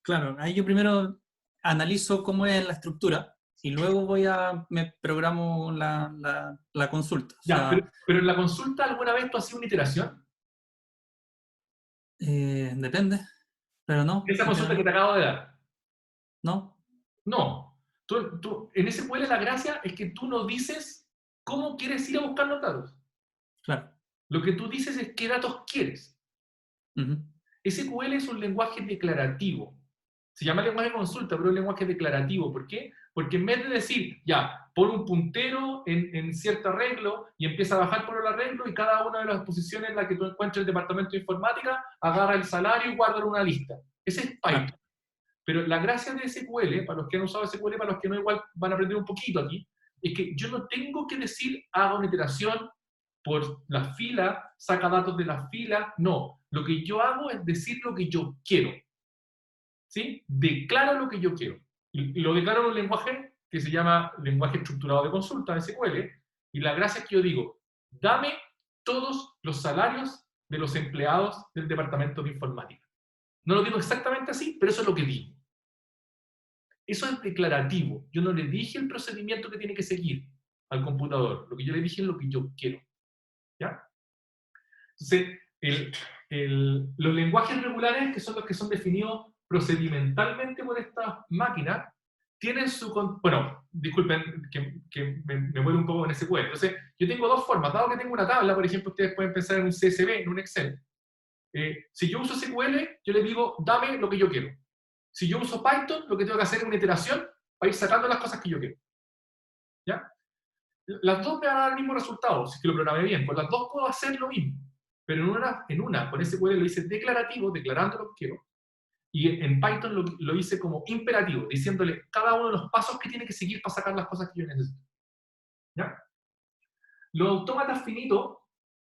Claro, ahí yo primero analizo cómo es la estructura y luego me programo la consulta. O Ya, sea, pero en la consulta alguna vez tú hacías una iteración. depende, pero no, Esa en consulta que general te acabo de dar. no. No. En SQL la gracia es que tú no dices cómo quieres ir a buscar los datos. Claro. Lo que tú dices es qué datos quieres. Ujú. SQL es un lenguaje declarativo. Se llama lenguaje de consulta, pero es un lenguaje declarativo. ¿Por qué? Porque en vez de decir, ya, pon un puntero en cierto arreglo y empieza a bajar por el arreglo y cada una de las posiciones en las que tú encuentres el departamento de informática, agarra el salario y guarda en una lista. Ese es Python. Claro. Pero la gracia de SQL, para los que han usado SQL, para los que no igual van a aprender un poquito aquí, es que yo no tengo que decir, haga una iteración por la fila, saca datos de la fila, no. Lo que yo hago es decir lo que yo quiero. ¿Sí? Declaro lo que yo quiero. Y lo declaro en un lenguaje que se llama lenguaje estructurado de consulta, SQL, y la gracia es que yo digo, dame todos los salarios de los empleados del departamento de informática. No lo digo exactamente así, pero eso es lo que digo. Eso es declarativo. Yo no le dije el procedimiento que tiene que seguir al computador. Lo que yo le dije es lo que yo quiero. ¿Ya? Entonces, los lenguajes regulares, que son los que son definidos procedimentalmente por estas máquinas, tienen su... Bueno, disculpen que me vuelvo un poco en SQL. Entonces, yo tengo dos formas. Dado que tengo una tabla, por ejemplo, ustedes pueden pensar en un CSV, en un Excel. Si yo uso SQL, yo le digo, dame lo que yo quiero. Si yo uso Python, lo que tengo que hacer es una iteración para ir sacando las cosas que yo quiero. ¿Ya? Las dos me van a dar el mismo resultado, si es que lo programé bien. Pues las dos puedo hacer lo mismo. Pero en una con SQL lo hice declarativo, declarando lo que quiero. Y en Python lo hice como imperativo, diciéndole cada uno de los pasos que tiene que seguir para sacar las cosas que yo necesito. ¿Ya? Los autómatas finitos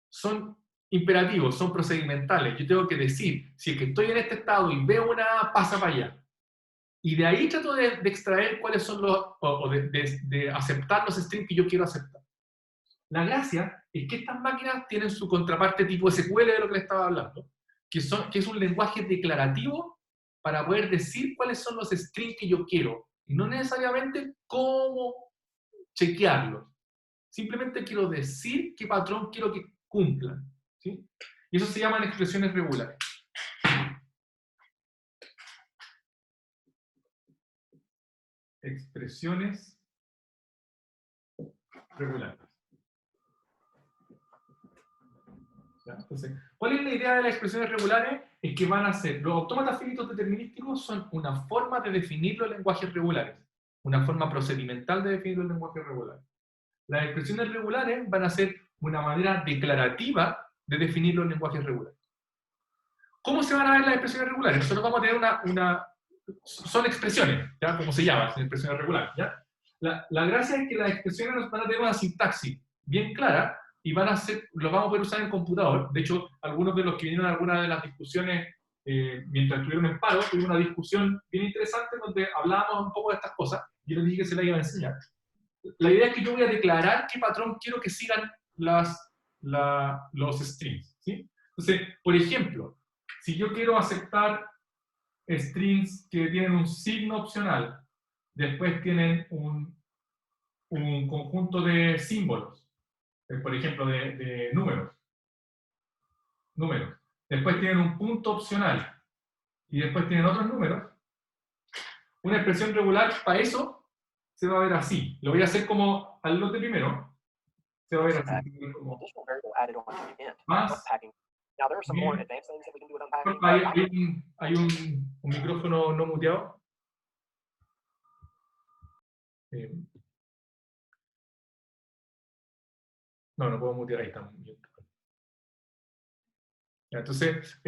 son imperativos, son procedimentales. Yo tengo que decir, si es que estoy en este estado y veo una, pasa para allá. Y de ahí trato de extraer cuáles son de aceptar los strings que yo quiero aceptar. La gracia es que estas máquinas tienen su contraparte tipo SQL de lo que les estaba hablando, que es un lenguaje declarativo para poder decir cuáles son los strings que yo quiero, y no necesariamente cómo chequearlos. Simplemente quiero decir qué patrón quiero que cumplan. ¿Sí? Y eso se llaman expresiones regulares. Expresiones regulares. ¿Ya? Entonces, ¿cuál es la idea de las expresiones regulares? Es que van a ser, los autómatas finitos determinísticos son una forma de definir los lenguajes regulares, una forma procedimental de definir los lenguajes regulares. Las expresiones regulares van a ser una manera declarativa de definir los lenguajes regulares. ¿Cómo se van a ver las expresiones regulares? Nosotros vamos a tener son expresiones, ¿ya? Como se llama, son expresiones regulares, ¿ya? La gracia es que las expresiones nos van a tener una sintaxis bien clara y los vamos a poder usar en el computador. De hecho, algunos de los que vinieron a algunas de las discusiones mientras estuvieron en paro, tuvimos una discusión bien interesante donde hablábamos un poco de estas cosas. Yo les dije que se las iba a enseñar. La idea es que yo voy a declarar qué patrón quiero que sigan los strings, ¿sí? Entonces, por ejemplo, si yo quiero aceptar strings que tienen un signo opcional, después tienen un conjunto de símbolos, por ejemplo, de números. Después tienen un punto opcional y después tienen otros números. Una expresión regular para eso se va a ver así. Lo voy a hacer como al lote primero. Se va a ver así. Como más. Hay un micrófono no muteado. No puedo mutear, ahí está. Entonces,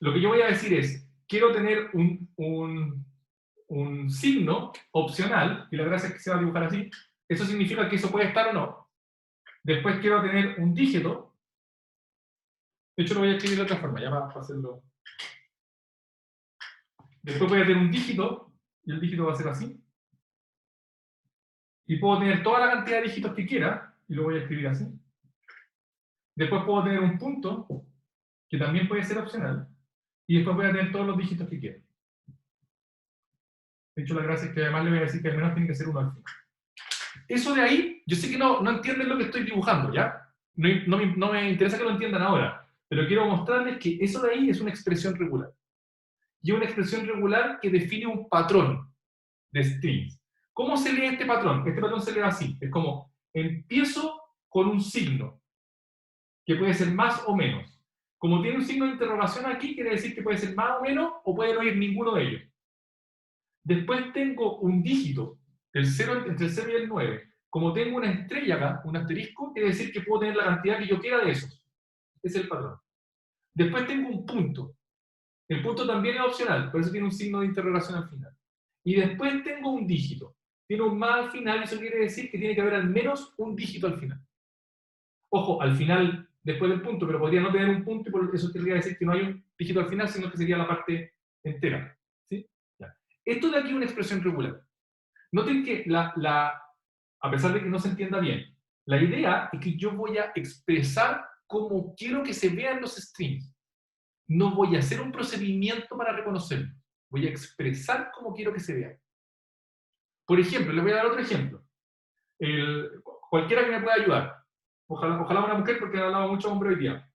lo que yo voy a decir es, quiero tener un signo opcional, y la gracia es que se va a dibujar así, eso significa que eso puede estar o no. Después quiero tener un dígito, de hecho lo voy a escribir de otra forma, ya para hacerlo. Después voy a tener un dígito, y el dígito va a ser así. Y puedo tener toda la cantidad de dígitos que quiera, y lo voy a escribir así. Después puedo tener un punto, que también puede ser opcional, y después voy a tener todos los dígitos que quiera. De hecho, la gracia es que además le voy a decir que al menos tiene que ser uno al final. Eso de ahí, yo sé que no entienden lo que estoy dibujando, ¿ya? No me interesa que lo entiendan ahora, pero quiero mostrarles que eso de ahí es una expresión regular. Y es una expresión regular que define un patrón de strings. ¿Cómo se lee este patrón? Este patrón se lee así. Es como, empiezo con un signo, que puede ser más o menos. Como tiene un signo de interrogación aquí, quiere decir que puede ser más o menos, o puede no ir ninguno de ellos. Después tengo un dígito, entre el 0 y el 9. Como tengo una estrella acá, un asterisco, quiere decir que puedo tener la cantidad que yo quiera de esos. Ese es el patrón. Después tengo un punto. El punto también es opcional, por eso tiene un signo de interrogación al final. Y después tengo un dígito. Tiene un más al final, y eso quiere decir que tiene que haber al menos un dígito al final. Ojo, al final, después del punto, pero podría no tener un punto, y por eso querría decir que no hay un dígito al final, sino que sería la parte entera. ¿Sí? Ya. Esto de aquí es una expresión regular. Noten que a pesar de que no se entienda bien, la idea es que yo voy a expresar cómo quiero que se vean los strings. No voy a hacer un procedimiento para reconocerlo. Voy a expresar cómo quiero que se vean. Por ejemplo, les voy a dar otro ejemplo. Cualquiera que me pueda ayudar. Ojalá una mujer, porque he hablado mucho hombre hoy día.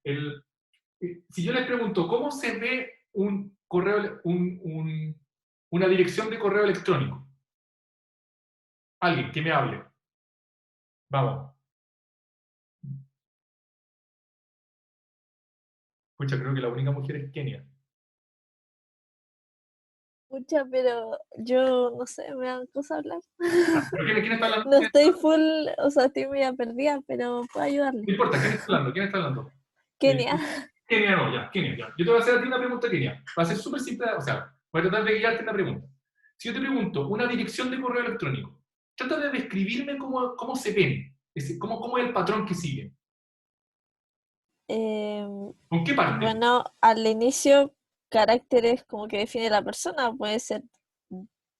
Si yo les pregunto, ¿cómo se ve un correo, una dirección de correo electrónico? Alguien que me hable. Vamos. Pucha, creo que la única mujer es Kenia. Pucha, pero yo no sé, me dan cosas hablar. ¿Pero quién está hablando? No estoy full, o sea, estoy media perdida, pero puedo ayudarle. No importa, ¿quién está hablando? ¿Quién está hablando? Kenia. Kenia no, ya, Kenia, ya. Yo te voy a hacer a ti una pregunta, Kenia. Va a ser súper simple, o sea, voy a tratar de guiarte en la pregunta. Si yo te pregunto una dirección de correo electrónico, trata de describirme cómo se ven, cómo es el patrón que siguen. ¿Con qué parte? Bueno, al inicio, caracteres como que define la persona, puede ser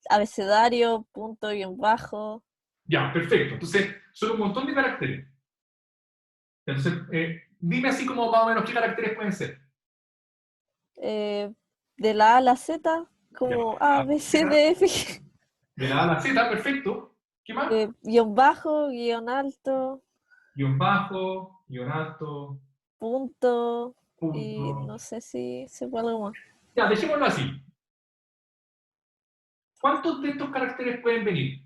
abecedario, punto, guión bajo. Ya, perfecto. Entonces, son un montón de caracteres. Entonces, dime así como más o menos qué caracteres pueden ser. De la A a la Z, como Ya. A, B, C, D, F. De la A a la Z, perfecto. ¿Qué más? Guión bajo, guión alto, Guión bajo, guión alto, punto, punto. y no sé si se puede algo más. Ya, dejémoslo así. ¿Cuántos de estos caracteres pueden venir?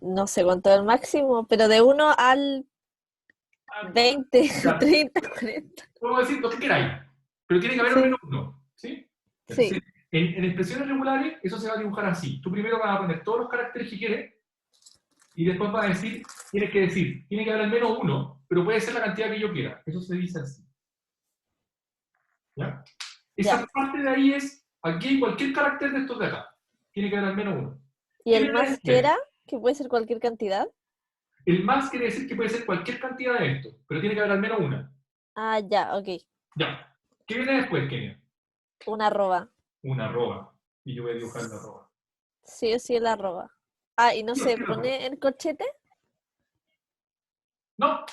No sé cuánto es el máximo, pero de 1 al 20, Ya. 30, 40. Podemos decir lo que queráis, pero tiene que haber Sí. al menos uno. ¿Sí? Sí. Entonces, en expresiones regulares, eso se va a dibujar así. Tú primero vas a poner todos los caracteres que quieres, y después vas a decir, tienes que decir, tiene que haber al menos uno, pero puede ser la cantidad que yo quiera. Eso se dice así. ¿Ya? Esa Ya. parte de ahí es, aquí hay cualquier carácter de estos de acá. Tiene que haber al menos uno. ¿Y ¿Qué el viene más después? que era? Que puede ser cualquier cantidad. El más quiere decir que puede ser cualquier cantidad de esto, pero tiene que haber al menos una. Ah, ya, ok. Ya. ¿Qué viene después, Kenia? Una arroba. Una arroba. Y yo voy a dibujar la arroba. Sí o sí la arroba. Ah, y no Sí, se sí, pone en corchete. No,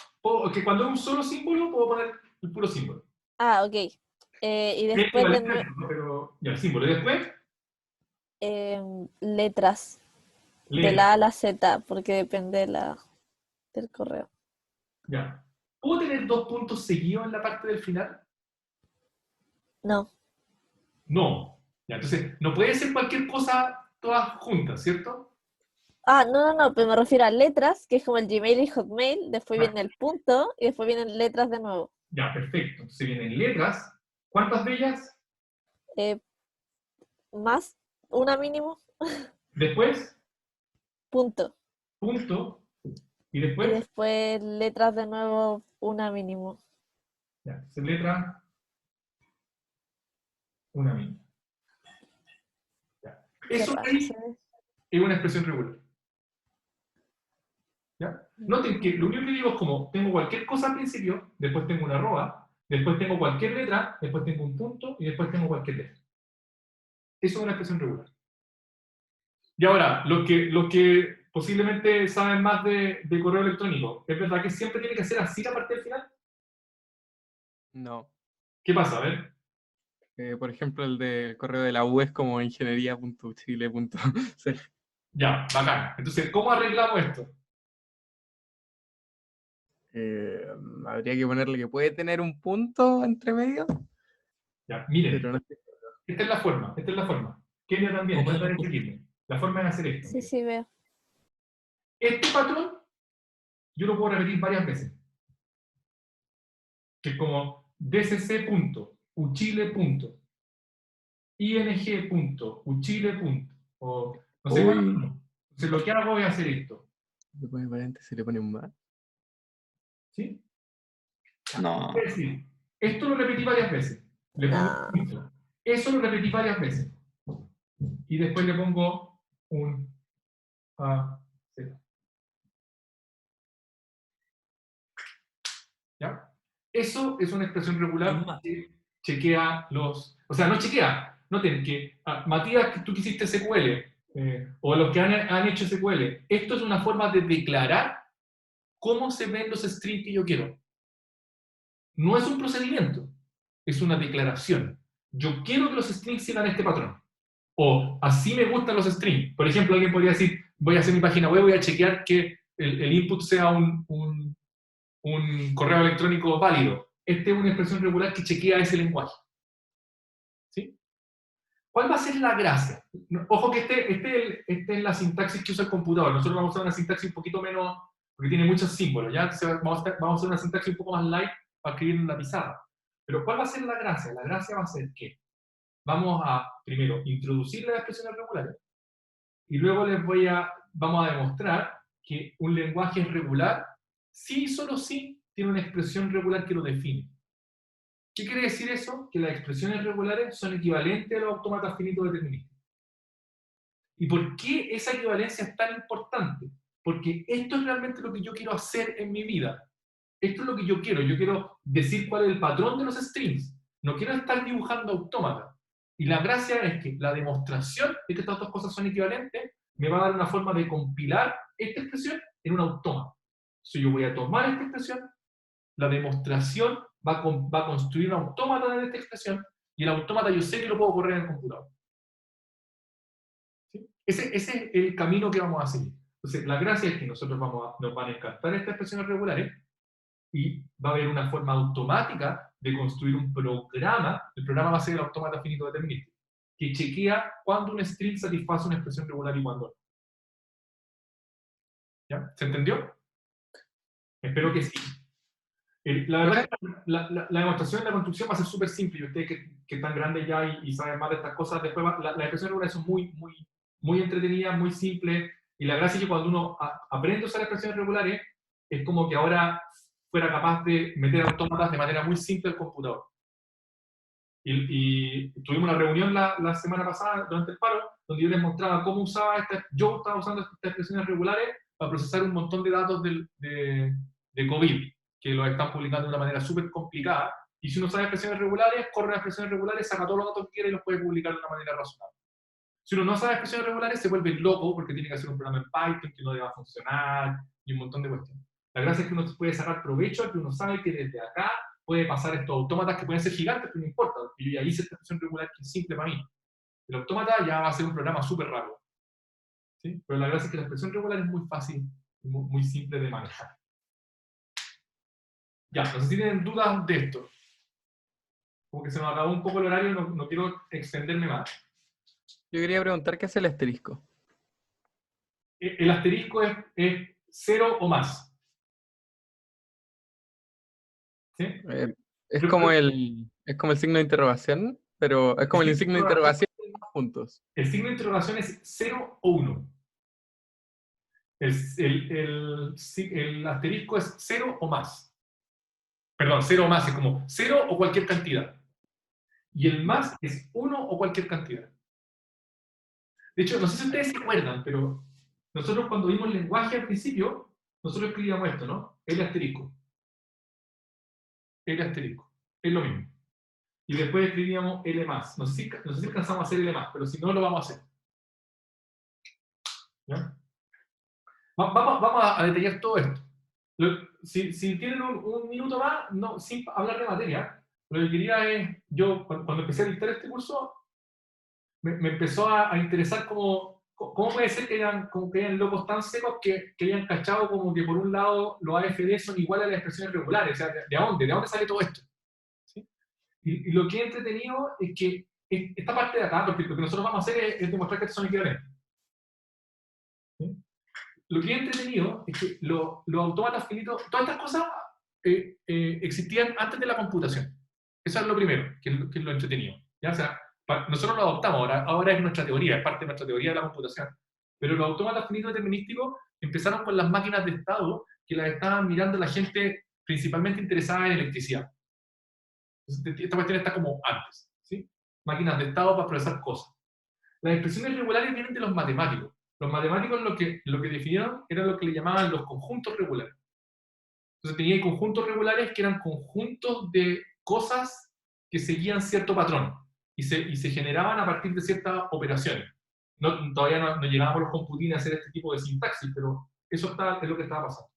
que cuando es un solo símbolo, puedo poner el puro símbolo. Ah, ok. Y Es después equivalente a esto, ¿no? Pero ya, el símbolo. Y después, letras. De letra. la A a la Z, porque depende del correo. Ya. ¿Puedo tener dos puntos seguidos en la parte del final? No. No. Ya, entonces, no puede ser cualquier cosa todas juntas, ¿cierto? Ah, no, pero me refiero a letras, que es como el Gmail y Hotmail, después Ah. viene el punto y después vienen letras de nuevo. Ya, perfecto. Entonces vienen letras. ¿Cuántas de ellas? Más, una mínimo, Después, punto. punto. Y Y después, después letras de nuevo, una mínimo. Ya, entonces letra, una mínima. Ya. ¿Qué Eso pasa? ahí es una expresión regular. ¿Ya? Noten que lo único que digo es como, tengo cualquier cosa al principio, después tengo una arroba, después tengo cualquier letra, después tengo un punto y después tengo cualquier letra. Eso es una expresión regular. Y ahora, los que posiblemente saben más de correo electrónico, ¿es verdad que siempre tiene que ser así la parte del final? No. ¿Qué pasa? A ver. Por ejemplo, el del correo de la U es como ingeniería.chile.cl. Ya, bacán. Entonces, ¿cómo arreglamos esto? Habría que ponerle que puede tener un punto entre medio, Ya, miren, pero no sé. esta es la forma, esta es la forma. Kenia también, O puede podemos estar escribiendo. La forma es hacer esto. Sí, sí, veo. Este patrón, yo lo puedo repetir varias veces. Que es como dcc.uchile.ing.uchile. O no sé Uy. cuánto. Entonces, lo que hago es hacer esto. Le pone paréntesis, le pone un más. ¿Sí? No. Es decir, esto lo repetí varias veces. Le pongo No. un punto. Eso lo repetí varias veces. Y después le pongo un A, Z. ¿Ya? Eso es una expresión regular que chequea los... O sea, no chequea. Noten que, Matías, que tú que hiciste SQL, o los que han hecho SQL, esto es una forma de declarar cómo se ven los strings que yo quiero. No es un procedimiento, es una declaración. Yo quiero que los strings sigan este patrón. O así me gustan los strings. Por ejemplo, alguien podría decir, voy a hacer mi página web, voy a chequear que el input sea un correo electrónico válido. Esta es una expresión regular que chequea ese lenguaje. ¿Sí? ¿Cuál va a ser la gracia? Ojo que este es la sintaxis que usa el computador. Nosotros vamos a usar una sintaxis un poquito menos, porque tiene muchos símbolos, ¿ya? Entonces vamos a usar una sintaxis un poco más light para escribir en la pizarra. Pero ¿cuál va a ser la gracia? La gracia va a ser que vamos a, primero, introducir las expresiones regulares, y luego vamos a demostrar que un lenguaje es regular si y solo si tiene una expresión regular que lo define. ¿Qué quiere decir eso? Que las expresiones regulares son equivalentes a los autómatas finitos deterministas. ¿Y por qué esa equivalencia es tan importante? Porque esto es realmente lo que yo quiero hacer en mi vida. Esto es lo que yo quiero. Yo quiero decir cuál es el patrón de los strings. No quiero estar dibujando autómatas. Y la gracia es que la demostración de que estas dos cosas son equivalentes me va a dar una forma de compilar esta expresión en un autómata. Si yo voy a tomar esta expresión, la demostración va a construir un autómata de esta expresión, y el autómata yo sé que lo puedo correr en el computador. ¿Sí? Ese es el camino que vamos a seguir. Entonces, la gracia es que nosotros nos van a encantar estas expresiones regulares, y va a haber una forma automática de construir un programa. El programa va a ser el autómata finito determinista, que chequea cuándo un string satisface una expresión regular y cuándo no. ¿Ya? ¿Se entendió? Espero que sí. La verdad es que la demostración de la construcción va a ser súper simple, y ustedes que están grandes ya y saben más de estas cosas, después las expresiones regulares son muy entretenidas, muy simples, y la gracia es que cuando uno aprende a usar expresiones regulares, es como que ahora fuera capaz de meter autómatas de manera muy simple al computador. Y tuvimos una reunión la semana pasada, durante el paro, donde yo les mostraba cómo yo estaba usando estas expresiones regulares para procesar un montón de datos de COVID, que los están publicando de una manera súper complicada, y si uno sabe expresiones regulares, corre las expresiones regulares, saca todos los datos que quiere y los puede publicar de una manera razonable. Si uno no sabe expresiones regulares, se vuelve loco porque tiene que hacer un programa en Python que no le va a funcionar y un montón de cuestiones. La gracia es que uno puede sacar provecho a que uno sabe que desde acá puede pasar estos autómatas que pueden ser gigantes, pero no importa, porque yo ya hice esta expresión regular que es simple para mí. El autómata ya va a ser un programa súper rápido. ¿Sí? Pero la gracia es que la expresión regular es muy fácil y muy simple de manejar. Ya, no sé si tienen dudas de esto. Como que se nos acabó un poco el horario, no quiero extenderme más. Yo quería preguntar qué es el asterisco. El asterisco es 0 o más. ¿Sí? Es como el signo de interrogación, pero es como el signo de interrogación juntos. El signo de interrogación es 0 o 1. El asterisco es 0 o más. Perdón, 0 o más es como 0 o cualquier cantidad. Y el más es 1 o cualquier cantidad. De hecho, no sé si ustedes se acuerdan, pero nosotros cuando vimos lenguaje al principio, nosotros escribíamos esto, ¿no? L asterisco. L asterisco. Es lo mismo. Y después escribíamos L más. No sé si alcanzamos a hacer L más, pero si no, lo vamos a hacer. ¿Ya? Vamos a detallar todo esto. Si tienen un minuto más, no, sin hablar de materia, lo que quería es, yo cuando empecé a dictar este curso, me empezó a interesar cómo puede ser que hayan locos tan secos que hayan cachado como que por un lado los AFD son iguales a las expresiones regulares. O sea, ¿de dónde sale todo esto? ¿Sí? Y lo que he entretenido es que esta parte de acá, porque lo que nosotros vamos a hacer es demostrar que estos son equivalentes. ¿Sí? Lo que he entretenido es que los autómatas finitos, todas estas cosas existían antes de la computación. Eso es lo primero, que es lo entretenido. ¿Ya? O sea, nosotros lo adoptamos, ahora es nuestra teoría, es parte de nuestra teoría de la computación. Pero los autómatas finitos determinísticos empezaron con las máquinas de estado que las estaban mirando la gente principalmente interesada en electricidad. Entonces, esta cuestión está como antes, ¿sí? Máquinas de estado para procesar cosas. Las expresiones regulares vienen de los matemáticos. Los matemáticos lo que definieron era lo que le llamaban los conjuntos regulares. Entonces tenía conjuntos regulares que eran conjuntos de cosas que seguían cierto patrón y se generaban a partir de ciertas operaciones. Todavía no llegábamos los computines a hacer este tipo de sintaxis, pero eso es lo que estaba pasando.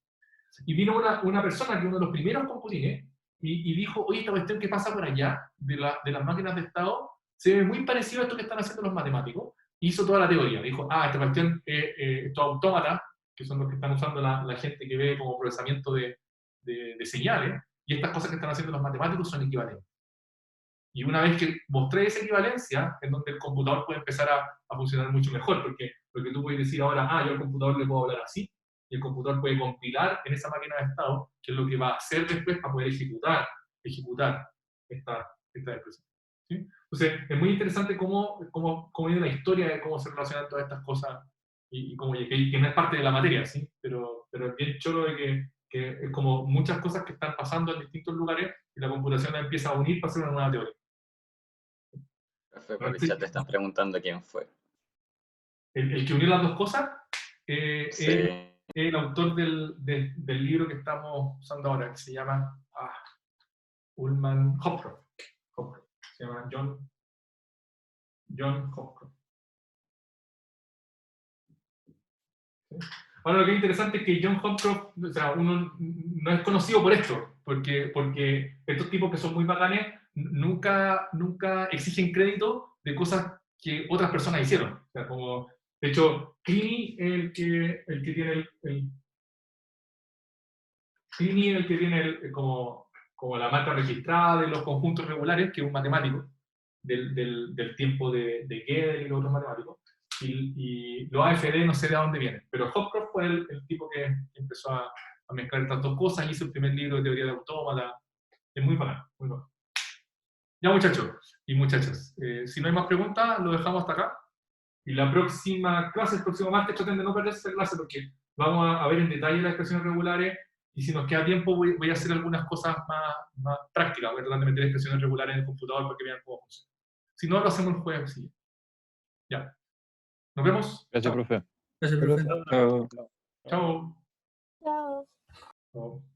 Y vino una persona que uno de los primeros computines y dijo, oye, esta cuestión que pasa por allá de las máquinas de estado se ve muy parecido a esto que están haciendo los matemáticos. Hizo toda la teoría, dijo, esta cuestión, estos autómatas, que son los que están usando la gente que ve como procesamiento de señales, y estas cosas que están haciendo los matemáticos son equivalentes. Y una vez que mostré esa equivalencia, es donde el computador puede empezar a funcionar mucho mejor, porque lo que tú puedes decir ahora, yo al computador le puedo hablar así, y el computador puede compilar en esa máquina de estado, que es lo que va a hacer después para poder ejecutar esta expresión. ¿Sí? Entonces, es muy interesante cómo viene la historia de cómo se relacionan todas estas cosas y que no es parte de la materia, ¿sí? Pero es bien choro de que es como muchas cosas que están pasando en distintos lugares y la computación la empieza a unir para hacer una nueva teoría. Por el chat te están preguntando quién fue. El que unió las dos cosas Sí. es el autor del libro que estamos usando ahora, que se llama Ullman Hopcroft. Se llama John Hopcroft. ¿Sí? Ahora lo que es interesante es que John Hopcroft, o sea, uno no es conocido por esto, porque estos tipos que son muy bacanes nunca exigen crédito de cosas que otras personas hicieron. O sea, como, de hecho, Clini es el que tiene como la marca registrada de los conjuntos regulares, que es un matemático del tiempo de Gödel y los otros matemáticos. Y los AFD no sé de dónde vienen, pero Hopcroft fue el tipo que empezó a mezclar estas dos cosas y hizo el primer libro de teoría de autómata. Es muy bacán, muy bacán. Ya, muchachos y muchachas, si no hay más preguntas, lo dejamos hasta acá. Y la próxima clase, el próximo martes, traten de no perderse esta clase porque vamos a ver en detalle las expresiones regulares y si nos queda tiempo voy a hacer algunas cosas más prácticas. Voy a tratar de meter expresiones regulares en el computador para que vean cómo funciona. Si no, lo hacemos el jueves siguiente. Ya. Nos vemos. Gracias, Chao. profe. Gracias, profe. Chao. Chao. Chao. Chao.